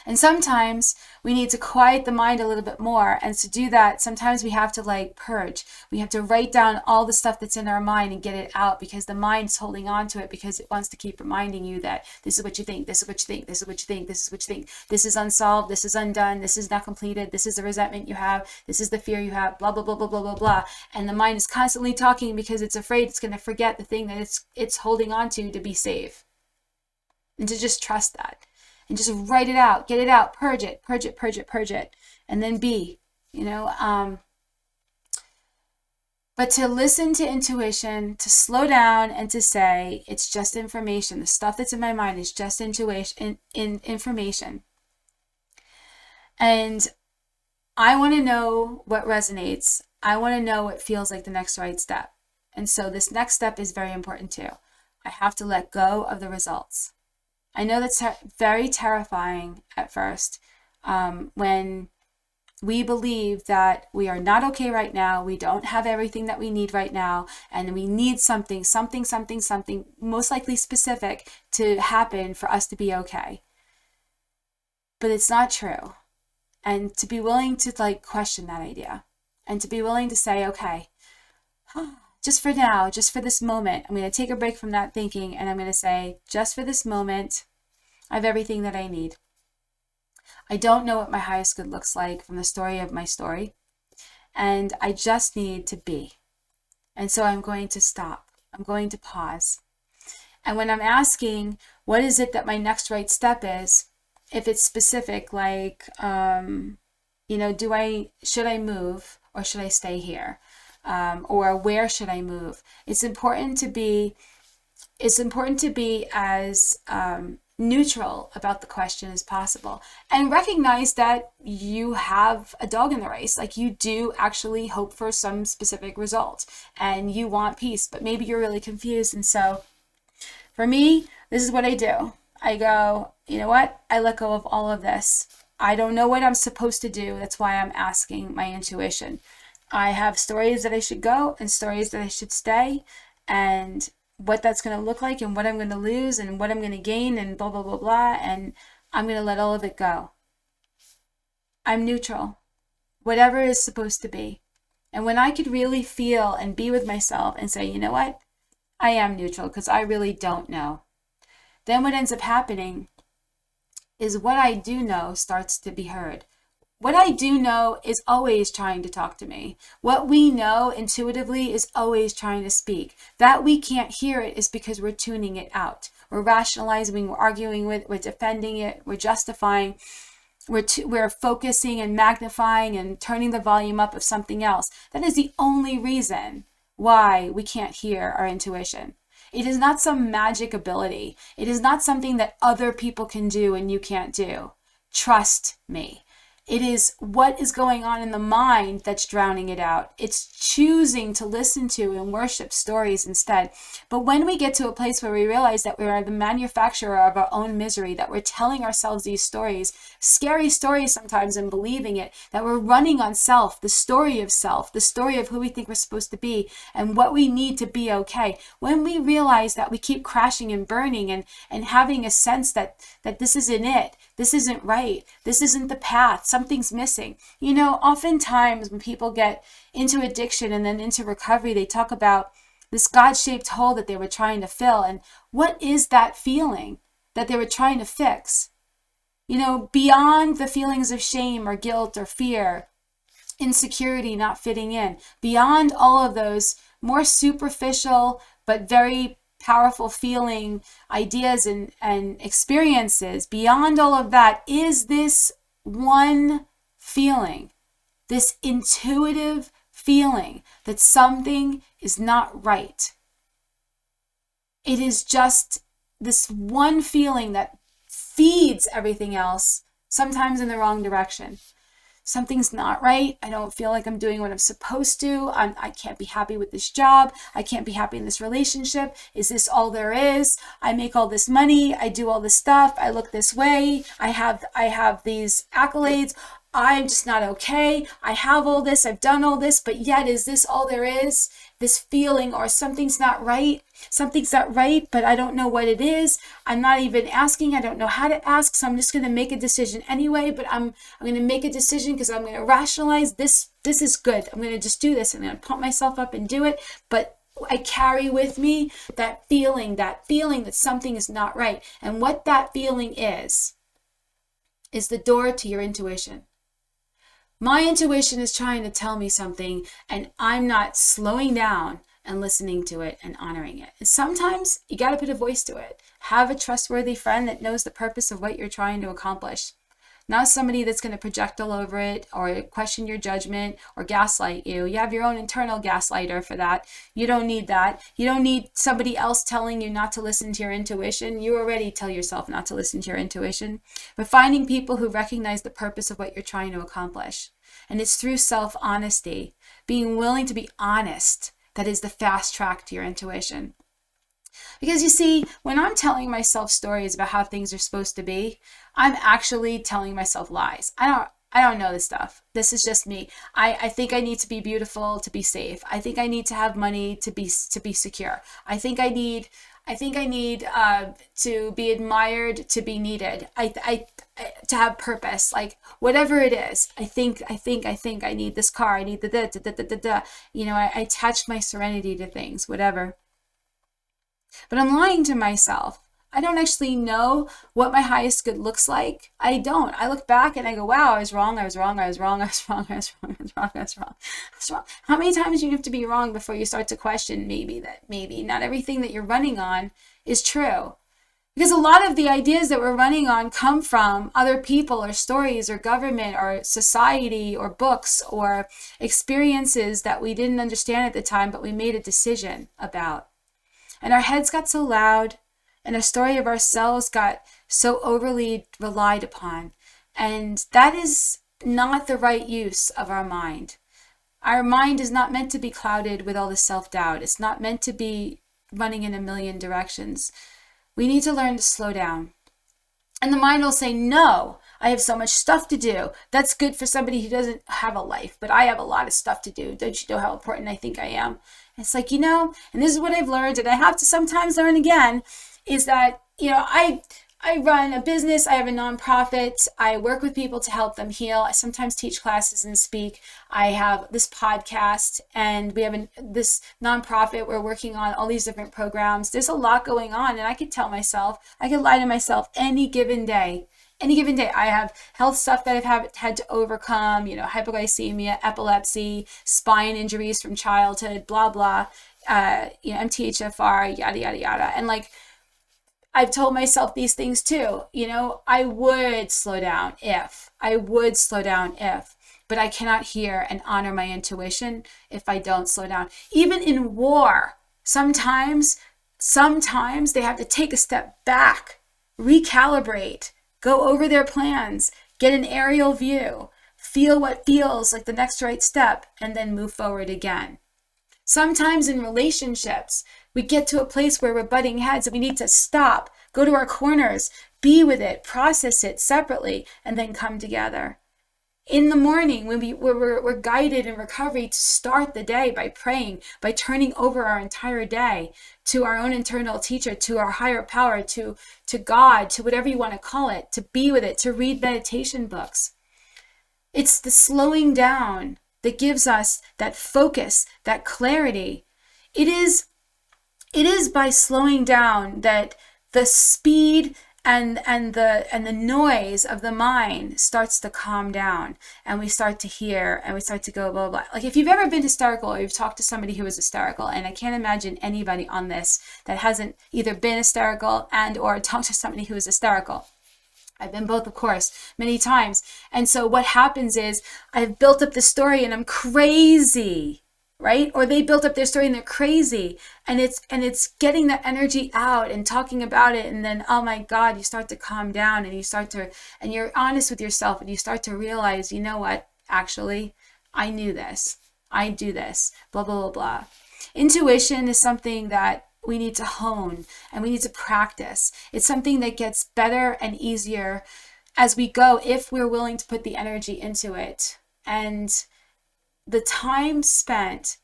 And sometimes we need to quiet the mind a little bit more. And to do that, sometimes we have to like purge. We have to write down all the stuff that's in our mind and get it out, because the mind's holding on to it because it wants to keep reminding you that this is what you think, this is what you think, this is what you think, this is what you think. This is unsolved, this is undone, this is not completed, this is the resentment you have, this is the fear you have, blah, blah, blah, blah, blah, blah, blah. And the mind is constantly talking because it's afraid it's going to forget the thing that it's holding on to be safe. And to just trust that. And just write it out, get it out, purge it, purge it, purge it, purge it, and then be, But to listen to intuition, to slow down and to say, it's just information. The stuff that's in my mind is just intuition, information. And I want to know what resonates. I want to know what feels like the next right step. And so this next step is very important too. I have to let go of the results. I know that's very terrifying at first, when we believe that we are not okay right now, we don't have everything that we need right now, and we need something, most likely specific to happen for us to be okay. But it's not true. And to be willing to like question that idea, and to be willing to say, okay, just for now, just for this moment, I'm going to take a break from that thinking, and I'm going to say, just for this moment, I have everything that I need. I don't know what my highest good looks like from the story of my story, and I just need to be. And so I'm going to stop. I'm going to pause. And when I'm asking, what is it that my next right step is, if it's specific, like, should I move or should I stay here? Or where should I move? It's important to be as neutral about the question as possible, and recognize that you have a dog in the race. Like, you do actually hope for some specific result and you want peace, but maybe you're really confused. And so for me, this is what I do. I go, you know what? I let go of all of this. I don't know what I'm supposed to do. That's why I'm asking my intuition. I have stories that I should go and stories that I should stay, and what that's going to look like and what I'm going to lose and what I'm going to gain and blah, blah, blah, blah. And I'm going to let all of it go. I'm neutral, whatever is supposed to be. And when I could really feel and be with myself and say, you know what? I am neutral because I really don't know. Then what ends up happening is what I do know starts to be heard. What I do know is always trying to talk to me. What we know intuitively is always trying to speak. That we can't hear it is because we're tuning it out. We're rationalizing, we're arguing with, we're defending it, we're justifying, we're focusing and magnifying and turning the volume up of something else. That is the only reason why we can't hear our intuition. It is not some magic ability. It is not something that other people can do and you can't do. Trust me. It is what is going on in the mind that's drowning it out. It's choosing to listen to and worship stories instead. But when we get to a place where we realize that we are the manufacturer of our own misery, that we're telling ourselves these stories, scary stories sometimes, and believing it, that we're running on self, the story of who we think we're supposed to be and what we need to be okay. When we realize that we keep crashing and burning and having a sense that this isn't it, this isn't right, this isn't the path, something's missing. You know, oftentimes when people get into addiction and then into recovery, they talk about this God-shaped hole that they were trying to fill. And what is that feeling that they were trying to fix? You know, beyond the feelings of shame or guilt or fear, insecurity, not fitting in, beyond all of those more superficial but very powerful feeling ideas and experiences, beyond all of that is this one feeling, this intuitive feeling that something is not right. It is just this one feeling that feeds everything else, sometimes in the wrong direction. Something's not right. I don't feel like I'm doing what I'm supposed to. I can't be happy with this job. I can't be happy in this relationship. Is this all there is? I make all this money. I do all this stuff. I look this way. I have these accolades. I'm just not okay. I have all this. I've done all this, but yet is this all there is? This feeling, or something's not right. Something's not right, but I don't know what it is. I'm not even asking. I don't know how to ask, so I'm just going to make a decision anyway. But I'm going to make a decision because I'm going to rationalize this. This is good. I'm going to just do this. I'm going to pump myself up and do it. But I carry with me that feeling that something is not right. And what that feeling is the door to your intuition. My intuition is trying to tell me something, and I'm not slowing down and listening to it and honoring it. And sometimes you got to put a voice to it. Have a trustworthy friend that knows the purpose of what you're trying to accomplish. Not somebody that's going to project all over it or question your judgment or gaslight you. You have your own internal gaslighter for that. You don't need that. You don't need somebody else telling you not to listen to your intuition. You already tell yourself not to listen to your intuition. But finding people who recognize the purpose of what you're trying to accomplish. And it's through self-honesty, being willing to be honest, that is the fast track to your intuition. Because you see, when I'm telling myself stories about how things are supposed to be, I'm actually telling myself lies. I don't know this stuff. This is just me. I think I need to be beautiful to be safe. I think I need to have money to be secure. I think I need to be admired to be needed. I to have purpose, like whatever it is. I think I need this car. I need the. You know, I attach my serenity to things, whatever. But I'm lying to myself. I don't actually know what my highest good looks like. I don't. I look back and I go, wow, I was wrong. How many times do you have to be wrong before you start to question maybe not everything that you're running on is true? Because a lot of the ideas that we're running on come from other people or stories or government or society or books or experiences that we didn't understand at the time, but we made a decision about. And our heads got so loud, and our story of ourselves got so overly relied upon. And that is not the right use of our mind. Our mind is not meant to be clouded with all the self-doubt. It's not meant to be running in a million directions. We need to learn to slow down. And the mind will say, no, I have so much stuff to do. That's good for somebody who doesn't have a life, but I have a lot of stuff to do. Don't you know how important I think I am? And it's like, and this is what I've learned, and I have to sometimes learn again, is that, I run a business, I have a nonprofit, I work with people to help them heal. I sometimes teach classes and speak. I have this podcast, and we have this nonprofit. We're working on all these different programs. There's a lot going on, and I could lie to myself any given day. I have health stuff that I've had to overcome, hypoglycemia, epilepsy, spine injuries from childhood, blah, blah, MTHFR, yada, yada, yada. And I've told myself these things too. I would slow down if, but I cannot hear and honor my intuition if I don't slow down. Even in war, sometimes they have to take a step back, recalibrate, go over their plans, get an aerial view, feel what feels like the next right step, and then move forward again. Sometimes in relationships, we get to a place where we're butting heads and we need to stop, go to our corners, be with it, process it separately, and then come together. In the morning, when we're guided in recovery to start the day by praying, by turning over our entire day to our own internal teacher, to our higher power, to God, to whatever you want to call it, to be with it, to read meditation books. It's the slowing down that gives us that focus, that clarity. It is by slowing down that the speed and the noise of the mind starts to calm down, and we start to hear, and we start to go blah, blah, blah. Like if you've ever been hysterical, or you've talked to somebody who is hysterical, and I can't imagine anybody on this that hasn't either been hysterical and or talked to somebody who is hysterical. I've been both, of course, many times. And so what happens is I've built up the story and I'm crazy, right? Or they built up their story and they're crazy. And it's getting that energy out and talking about it. And then, oh my God, you start to calm down, and you're honest with yourself, and you start to realize, you know what? Actually, I knew this. I do this, blah, blah, blah, blah. Intuition is something that we need to hone and we need to practice. It's something that gets better and easier as we go if we're willing to put the energy into it. And the time spent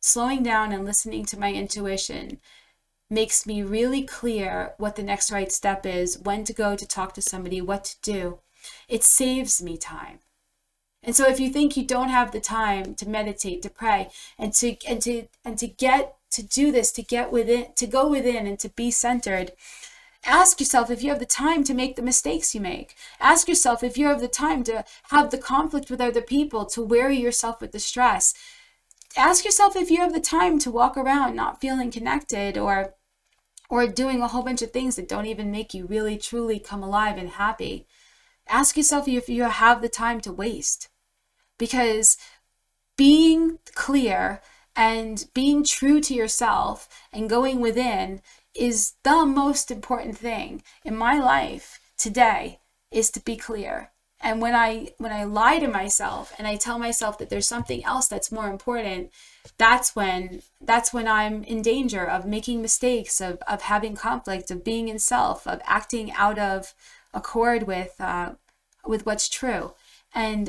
slowing down and listening to my intuition makes me really clear what the next right step is, when to go to talk to somebody, what to do. It saves me time. And so if you think you don't have the time to meditate, to pray, and to get to do this, to get within, to go within and to be centered, ask yourself if you have the time to make the mistakes you make. Ask yourself if you have the time to have the conflict with other people, to weary yourself with the stress. Ask yourself if you have the time to walk around not feeling connected, or doing a whole bunch of things that don't even make you really truly come alive and happy. Ask yourself if you have the time to waste. Because being clear and being true to yourself and going within is the most important thing in my life today, is to be clear. And when I lie to myself and I tell myself that there's something else that's more important, that's when I'm in danger of making mistakes, of having conflict, of being in self, of acting out of accord with what's true. And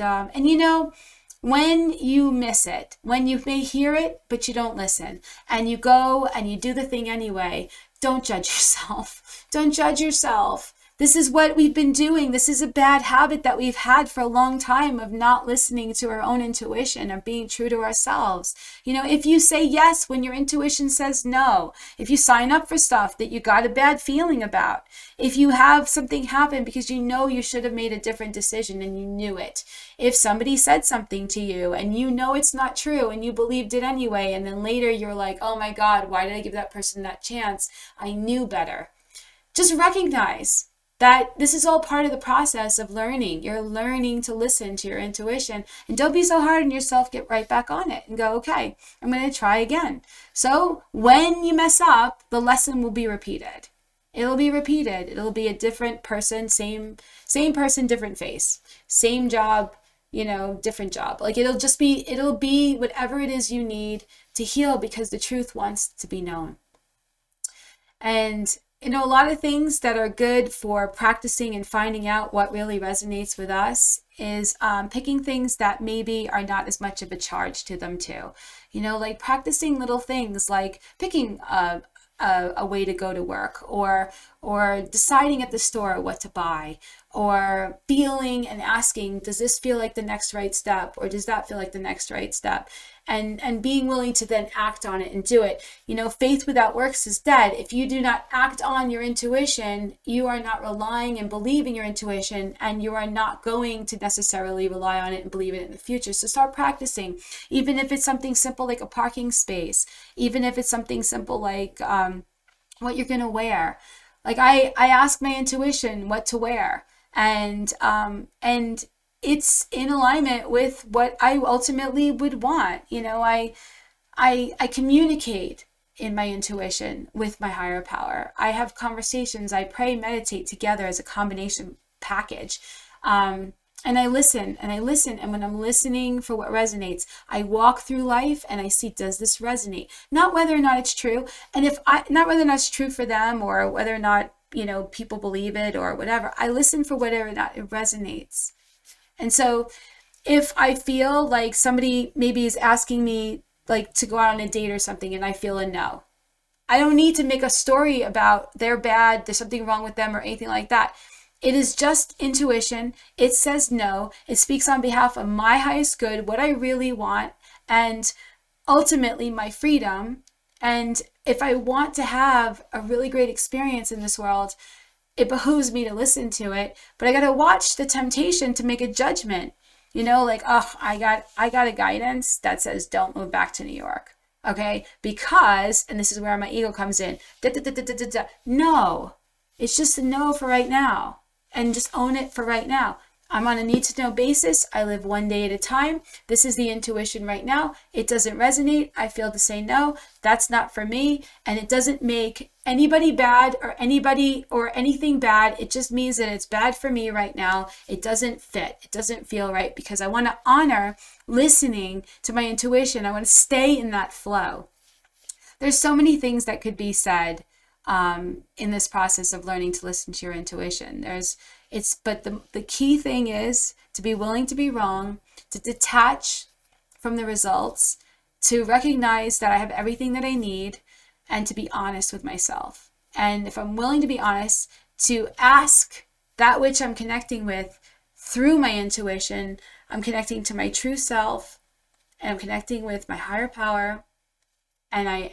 when you miss it, when you may hear it, but you don't listen, and you go and you do the thing anyway, don't judge yourself. Don't judge yourself. This is what we've been doing. This is a bad habit that we've had for a long time, of not listening to our own intuition, of being true to ourselves. If you say yes when your intuition says no, if you sign up for stuff that you got a bad feeling about, if you have something happen because you should have made a different decision and you knew it, if somebody said something to you and it's not true and you believed it anyway, and then later you're like, oh my God, why did I give that person that chance? I knew better. Just recognize that this is all part of the process of learning. You're learning to listen to your intuition, and don't be so hard on yourself. Get right back on it and go, okay, I'm going to try again. So when you mess up, the lesson will be repeated. It'll be repeated. It'll be a different person, same person, different face, same job, different job. It'll be whatever it is you need to heal, because the truth wants to be known. And a lot of things that are good for practicing and finding out what really resonates with us is picking things that maybe are not as much of a charge to them too. Like practicing little things like picking a way to go to work, or deciding at the store what to buy, or feeling and asking, does this feel like the next right step, or does that feel like the next right step? And being willing to then act on it and do it. Faith without works is dead. If you do not act on your intuition, you are not relying and believing your intuition, and you are not going to necessarily rely on it and believe it in the future. So start practicing, even if it's something simple like a parking space, even if it's something simple like what you're going to wear. Like I ask my intuition what to wear, and it's in alignment with what I ultimately would want. I communicate in my intuition with my higher power. I have conversations, I pray, meditate together as a combination package. And I listen and I listen. And when I'm listening for what resonates, I walk through life and I see, does this resonate? Not whether or not it's true. And not whether or not it's true for them, or whether or not, people believe it or whatever. I listen for whether or not it resonates. And so if I feel like somebody maybe is asking me like to go out on a date or something, and I feel a no, I don't need to make a story about they're bad, there's something wrong with them, or anything like that. It is just intuition. It says no. It speaks on behalf of my highest good, what I really want, and ultimately my freedom. And if I want to have a really great experience in this world, it behooves me to listen to it. But I got to watch the temptation to make a judgment. Like, oh, I got a guidance that says don't move back to New York. Okay? Because, and this is where my ego comes in. No. It's just a no for right now. And just own it for right now. I'm on a need-to-know basis. I live one day at a time. This is the intuition right now. It doesn't resonate. I feel to say no. That's not for me. And it doesn't make anybody bad or anybody or anything bad. It just means that it's bad for me right now. It doesn't fit. It doesn't feel right, because I want to honor listening to my intuition. I want to stay in that flow. There's so many things that could be said in this process of learning to listen to your intuition. But the key thing is to be willing to be wrong, to detach from the results, to recognize that I have everything that I need, and to be honest with myself. And if I'm willing to be honest, to ask that which I'm connecting with through my intuition, I'm connecting to my true self, and I'm connecting with my higher power, and I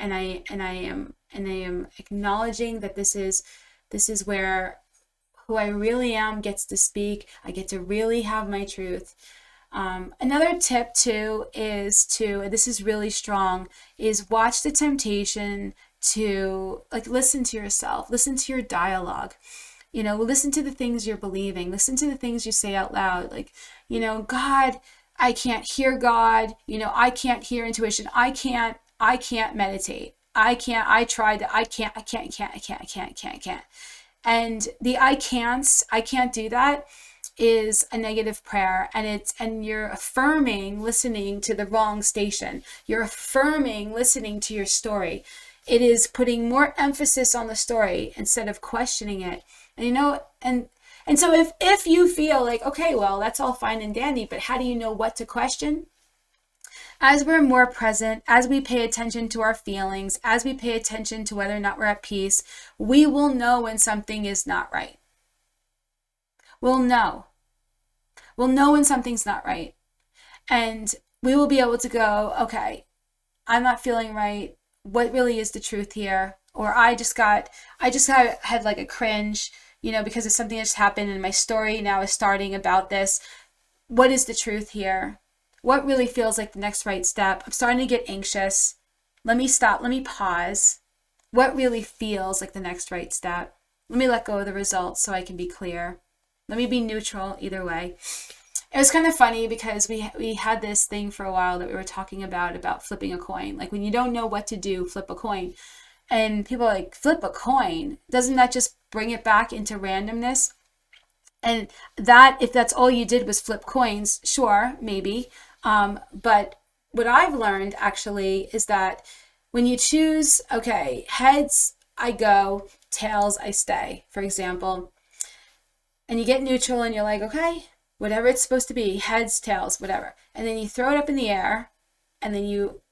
am acknowledging that this is where who I really am gets to speak. I get to really have my truth. Another tip too is this is really strong, is watch the temptation to listen to yourself, listen to your dialogue, listen to the things you're believing, listen to the things you say out loud. God, I can't hear God, I can't hear intuition. I can't meditate. I tried, I can't. And the I can't do that is a negative prayer, and you're affirming listening to the wrong station. You're affirming listening to your story. It is putting more emphasis on the story instead of questioning it. And so if you feel like, okay, well, that's all fine and dandy, but how do you know what to question? As we're more present, as we pay attention to our feelings, as we pay attention to whether or not we're at peace, we will know when something is not right. We'll know. We'll know when something's not right. And we will be able to go, okay, I'm not feeling right. What really is the truth here? Or I just had like a cringe, because of something that just happened, and my story now is starting about this. What is the truth here? What really feels like the next right step? I'm starting to get anxious. Let me stop. Let me pause. What really feels like the next right step? Let me let go of the results so I can be clear. Let me be neutral either way. It was kind of funny because we had this thing for a while that we were talking about flipping a coin. Like, when you don't know what to do, flip a coin. And people are like, flip a coin? Doesn't that just bring it back into randomness? And that, if that's all you did was flip coins, sure, maybe. But what I've learned actually is that when you choose, okay, heads, I go, tails, I stay, for example. And you get neutral and you're like, okay, whatever it's supposed to be, heads, tails, whatever. And then you throw it up in the air, and then you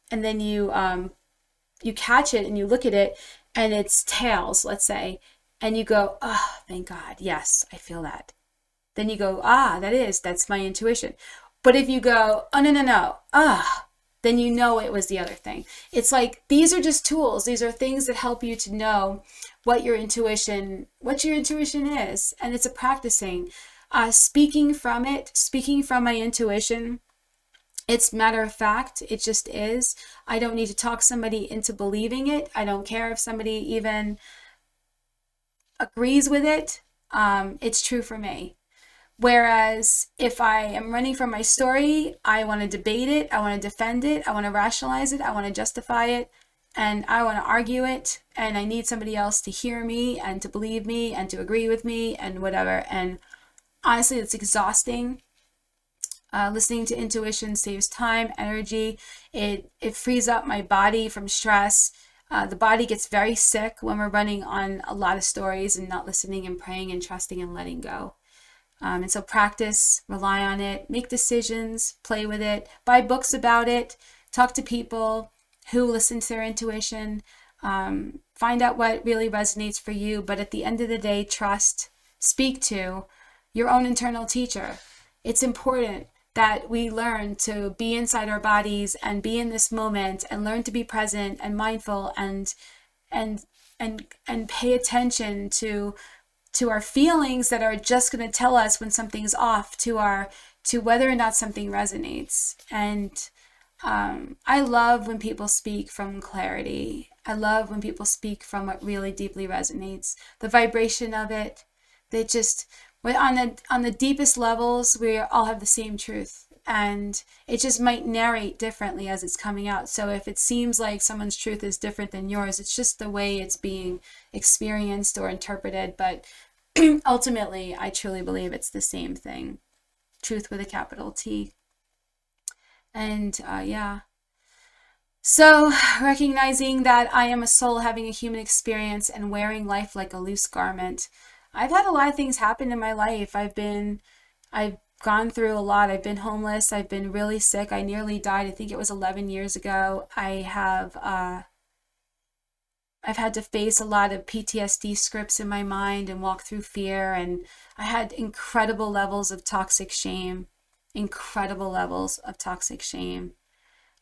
catch it and you look at it and it's tails, let's say, and you go, oh, thank God, yes, I feel that. Then you go, that's my intuition. But if you go, oh, no, then you know it was the other thing. It's like, these are just tools. These are things that help you to know what your intuition is. And it's a practicing. Speaking from my intuition, it's matter of fact. It just is. I don't need to talk somebody into believing it. I don't care if somebody even agrees with it. It's true for me. Whereas if I am running from my story, I want to debate it, I want to defend it, I want to rationalize it, I want to justify it, and I want to argue it, and I need somebody else to hear me and to believe me and to agree with me and whatever. And honestly, it's exhausting. Listening to intuition saves time, energy. It frees up my body from stress. The body gets very sick when we're running on a lot of stories and not listening and praying and trusting and letting go. And so practice, rely on it, make decisions, play with it, buy books about it, talk to people who listen to their intuition, find out what really resonates for you. But at the end of the day, trust, speak to your own internal teacher. It's important that we learn to be inside our bodies and be in this moment and learn to be present and mindful and pay attention to our feelings that are just going to tell us when something's off, to whether or not something resonates. And I love when people speak from clarity. I love when people speak from what really deeply resonates. The vibration of it, they just, on the deepest levels, we all have the same truth. And it just might narrate differently as it's coming out. So if it seems like someone's truth is different than yours, it's just the way it's being experienced or interpreted. But ultimately, I truly believe it's the same thing. Truth with a capital T. And so recognizing that I am a soul having a human experience and wearing life like a loose garment. I've had a lot of things happen in my life. I've gone through a lot. I've been homeless. I've been really sick. I nearly died. I think it was 11 years ago. I've had to face a lot of PTSD scripts in my mind and walk through fear. And I had incredible levels of toxic shame.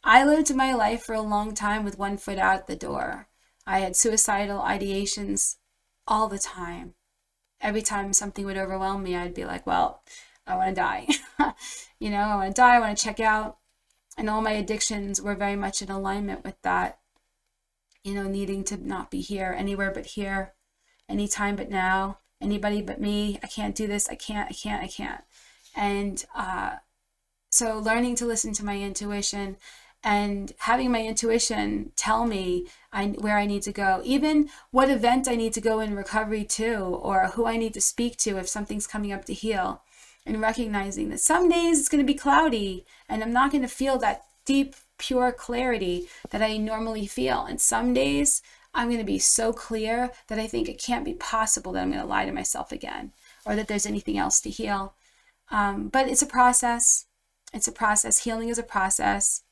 I lived my life for a long time with one foot out the door. I had suicidal ideations all the time. Every time something would overwhelm me, I'd be like, well, I want to die. I want to die. I want to check out. And all my addictions were very much in alignment with that. Needing to not be here, anywhere but here, anytime but now, anybody but me. I can't do this. I can't. And so learning to listen to my intuition and having my intuition tell me where I need to go, even what event I need to go in recovery to, or who I need to speak to if something's coming up to heal, and recognizing that some days it's going to be cloudy and I'm not going to feel that deep, pure clarity that I normally feel. And some days I'm going to be so clear that I think it can't be possible that I'm going to lie to myself again, or that there's anything else to heal. But it's a process. Healing is a process.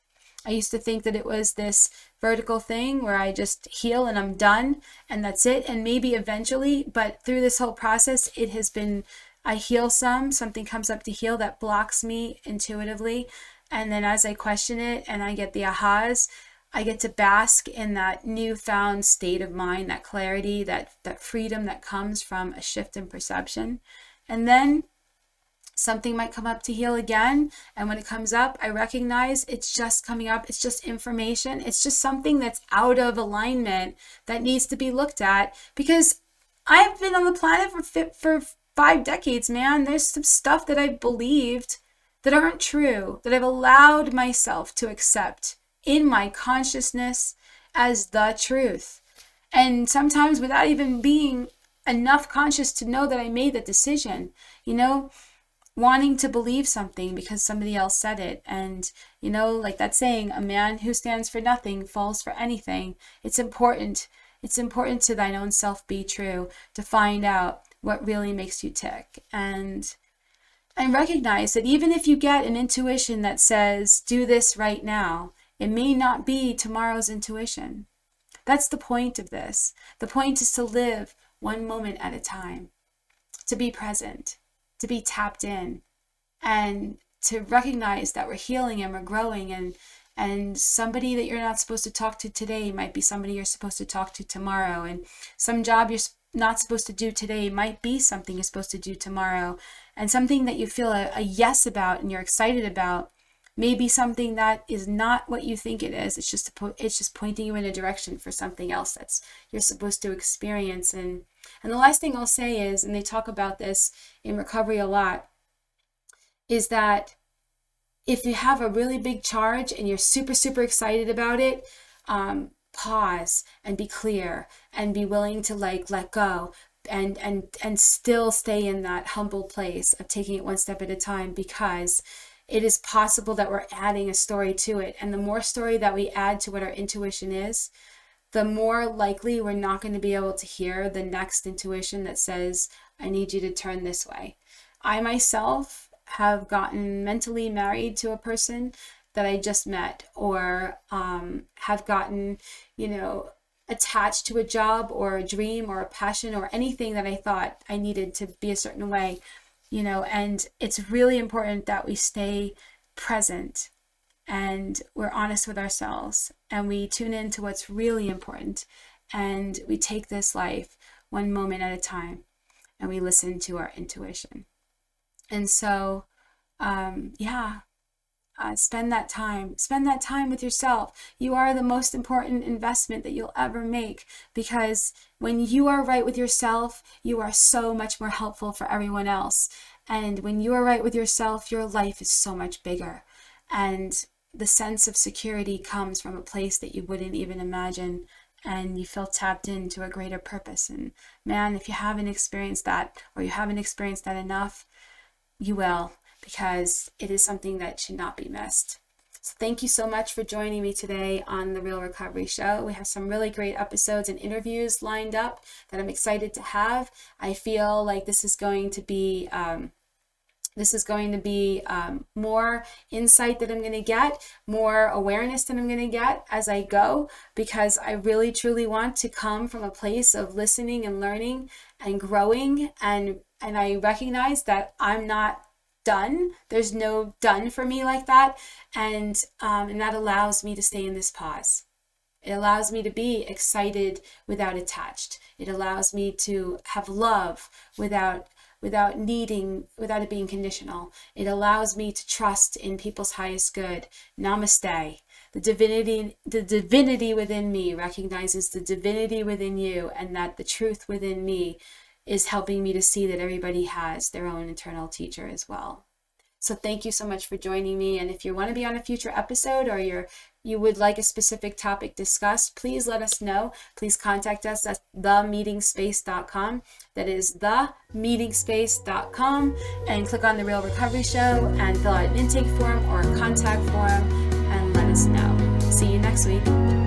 I used to think that it was this vertical thing where I just heal and I'm done and that's it. And maybe eventually, but through this whole process, it has been, I heal something comes up to heal that blocks me intuitively. And then as I question it and I get the ahas, I get to bask in that newfound state of mind, that clarity, that freedom that comes from a shift in perception. And then something might come up to heal again. And when it comes up, I recognize it's just coming up. It's just information. It's just something that's out of alignment that needs to be looked at, because I've been on the planet for 5 decades, man. There's some stuff that I've believed that aren't true, that I've allowed myself to accept in my consciousness as the truth. And sometimes without even being enough conscious to know that I made the decision, wanting to believe something because somebody else said it. And, like that saying, a man who stands for nothing falls for anything. It's important It's important to thine own self be true, to find out what really makes you tick. And recognize that even if you get an intuition that says, do this right now, it may not be tomorrow's intuition. That's the point of this. The point is to live one moment at a time, to be present, to be tapped in, and to recognize that we're healing and we're growing, and somebody that you're not supposed to talk to today might be somebody you're supposed to talk to tomorrow, and some job you're not supposed to do today might be something you're supposed to do tomorrow, and something that you feel a yes about and you're excited about may be something that is not what you think it is. It's just pointing you in a direction for something else that's you're supposed to experience. And the last thing I'll say is, and they talk about this in recovery a lot, is that if you have a really big charge and you're super, super excited about it, pause and be clear and be willing to let go and still stay in that humble place of taking it one step at a time, because it is possible that we're adding a story to it. And the more story that we add to what our intuition is, the more likely we're not going to be able to hear the next intuition that says, I need you to turn this way. I myself have gotten mentally married to a person that I just met, or have gotten, attached to a job or a dream or a passion or anything that I thought I needed to be a certain way, and it's really important that we stay present and we're honest with ourselves and we tune into what's really important, and we take this life one moment at a time and we listen to our intuition. And so, spend that time with yourself. You are the most important investment that you'll ever make, because when you are right with yourself, you are so much more helpful for everyone else. And when you are right with yourself, your life is so much bigger. And the sense of security comes from a place that you wouldn't even imagine, and you feel tapped into a greater purpose. And man, if you haven't experienced that, or you haven't experienced that enough, you will, because it is something that should not be missed. So thank you so much for joining me today on The Real Recovery Show. We have some really great episodes and interviews lined up that I'm excited to have. I feel like this is going to be more insight that I'm going to get, more awareness that I'm going to get as I go, because I really truly want to come from a place of listening and learning and growing, and I recognize that I'm not done. There's no done for me like that, and that allows me to stay in this pause. It allows me to be excited without attached. It allows me to have love without it being conditional. It allows me to trust in people's highest good. Namaste. The divinity within me recognizes the divinity within you, and that the truth within me is helping me to see that everybody has their own internal teacher as well. So thank you so much for joining me. And if you want to be on a future episode, or you would like a specific topic discussed, please let us know. Please contact us at themeetingspace.com. That is themeetingspace.com, and click on The Real Recovery Show and fill out an intake form or a contact form and let us know. See you next week.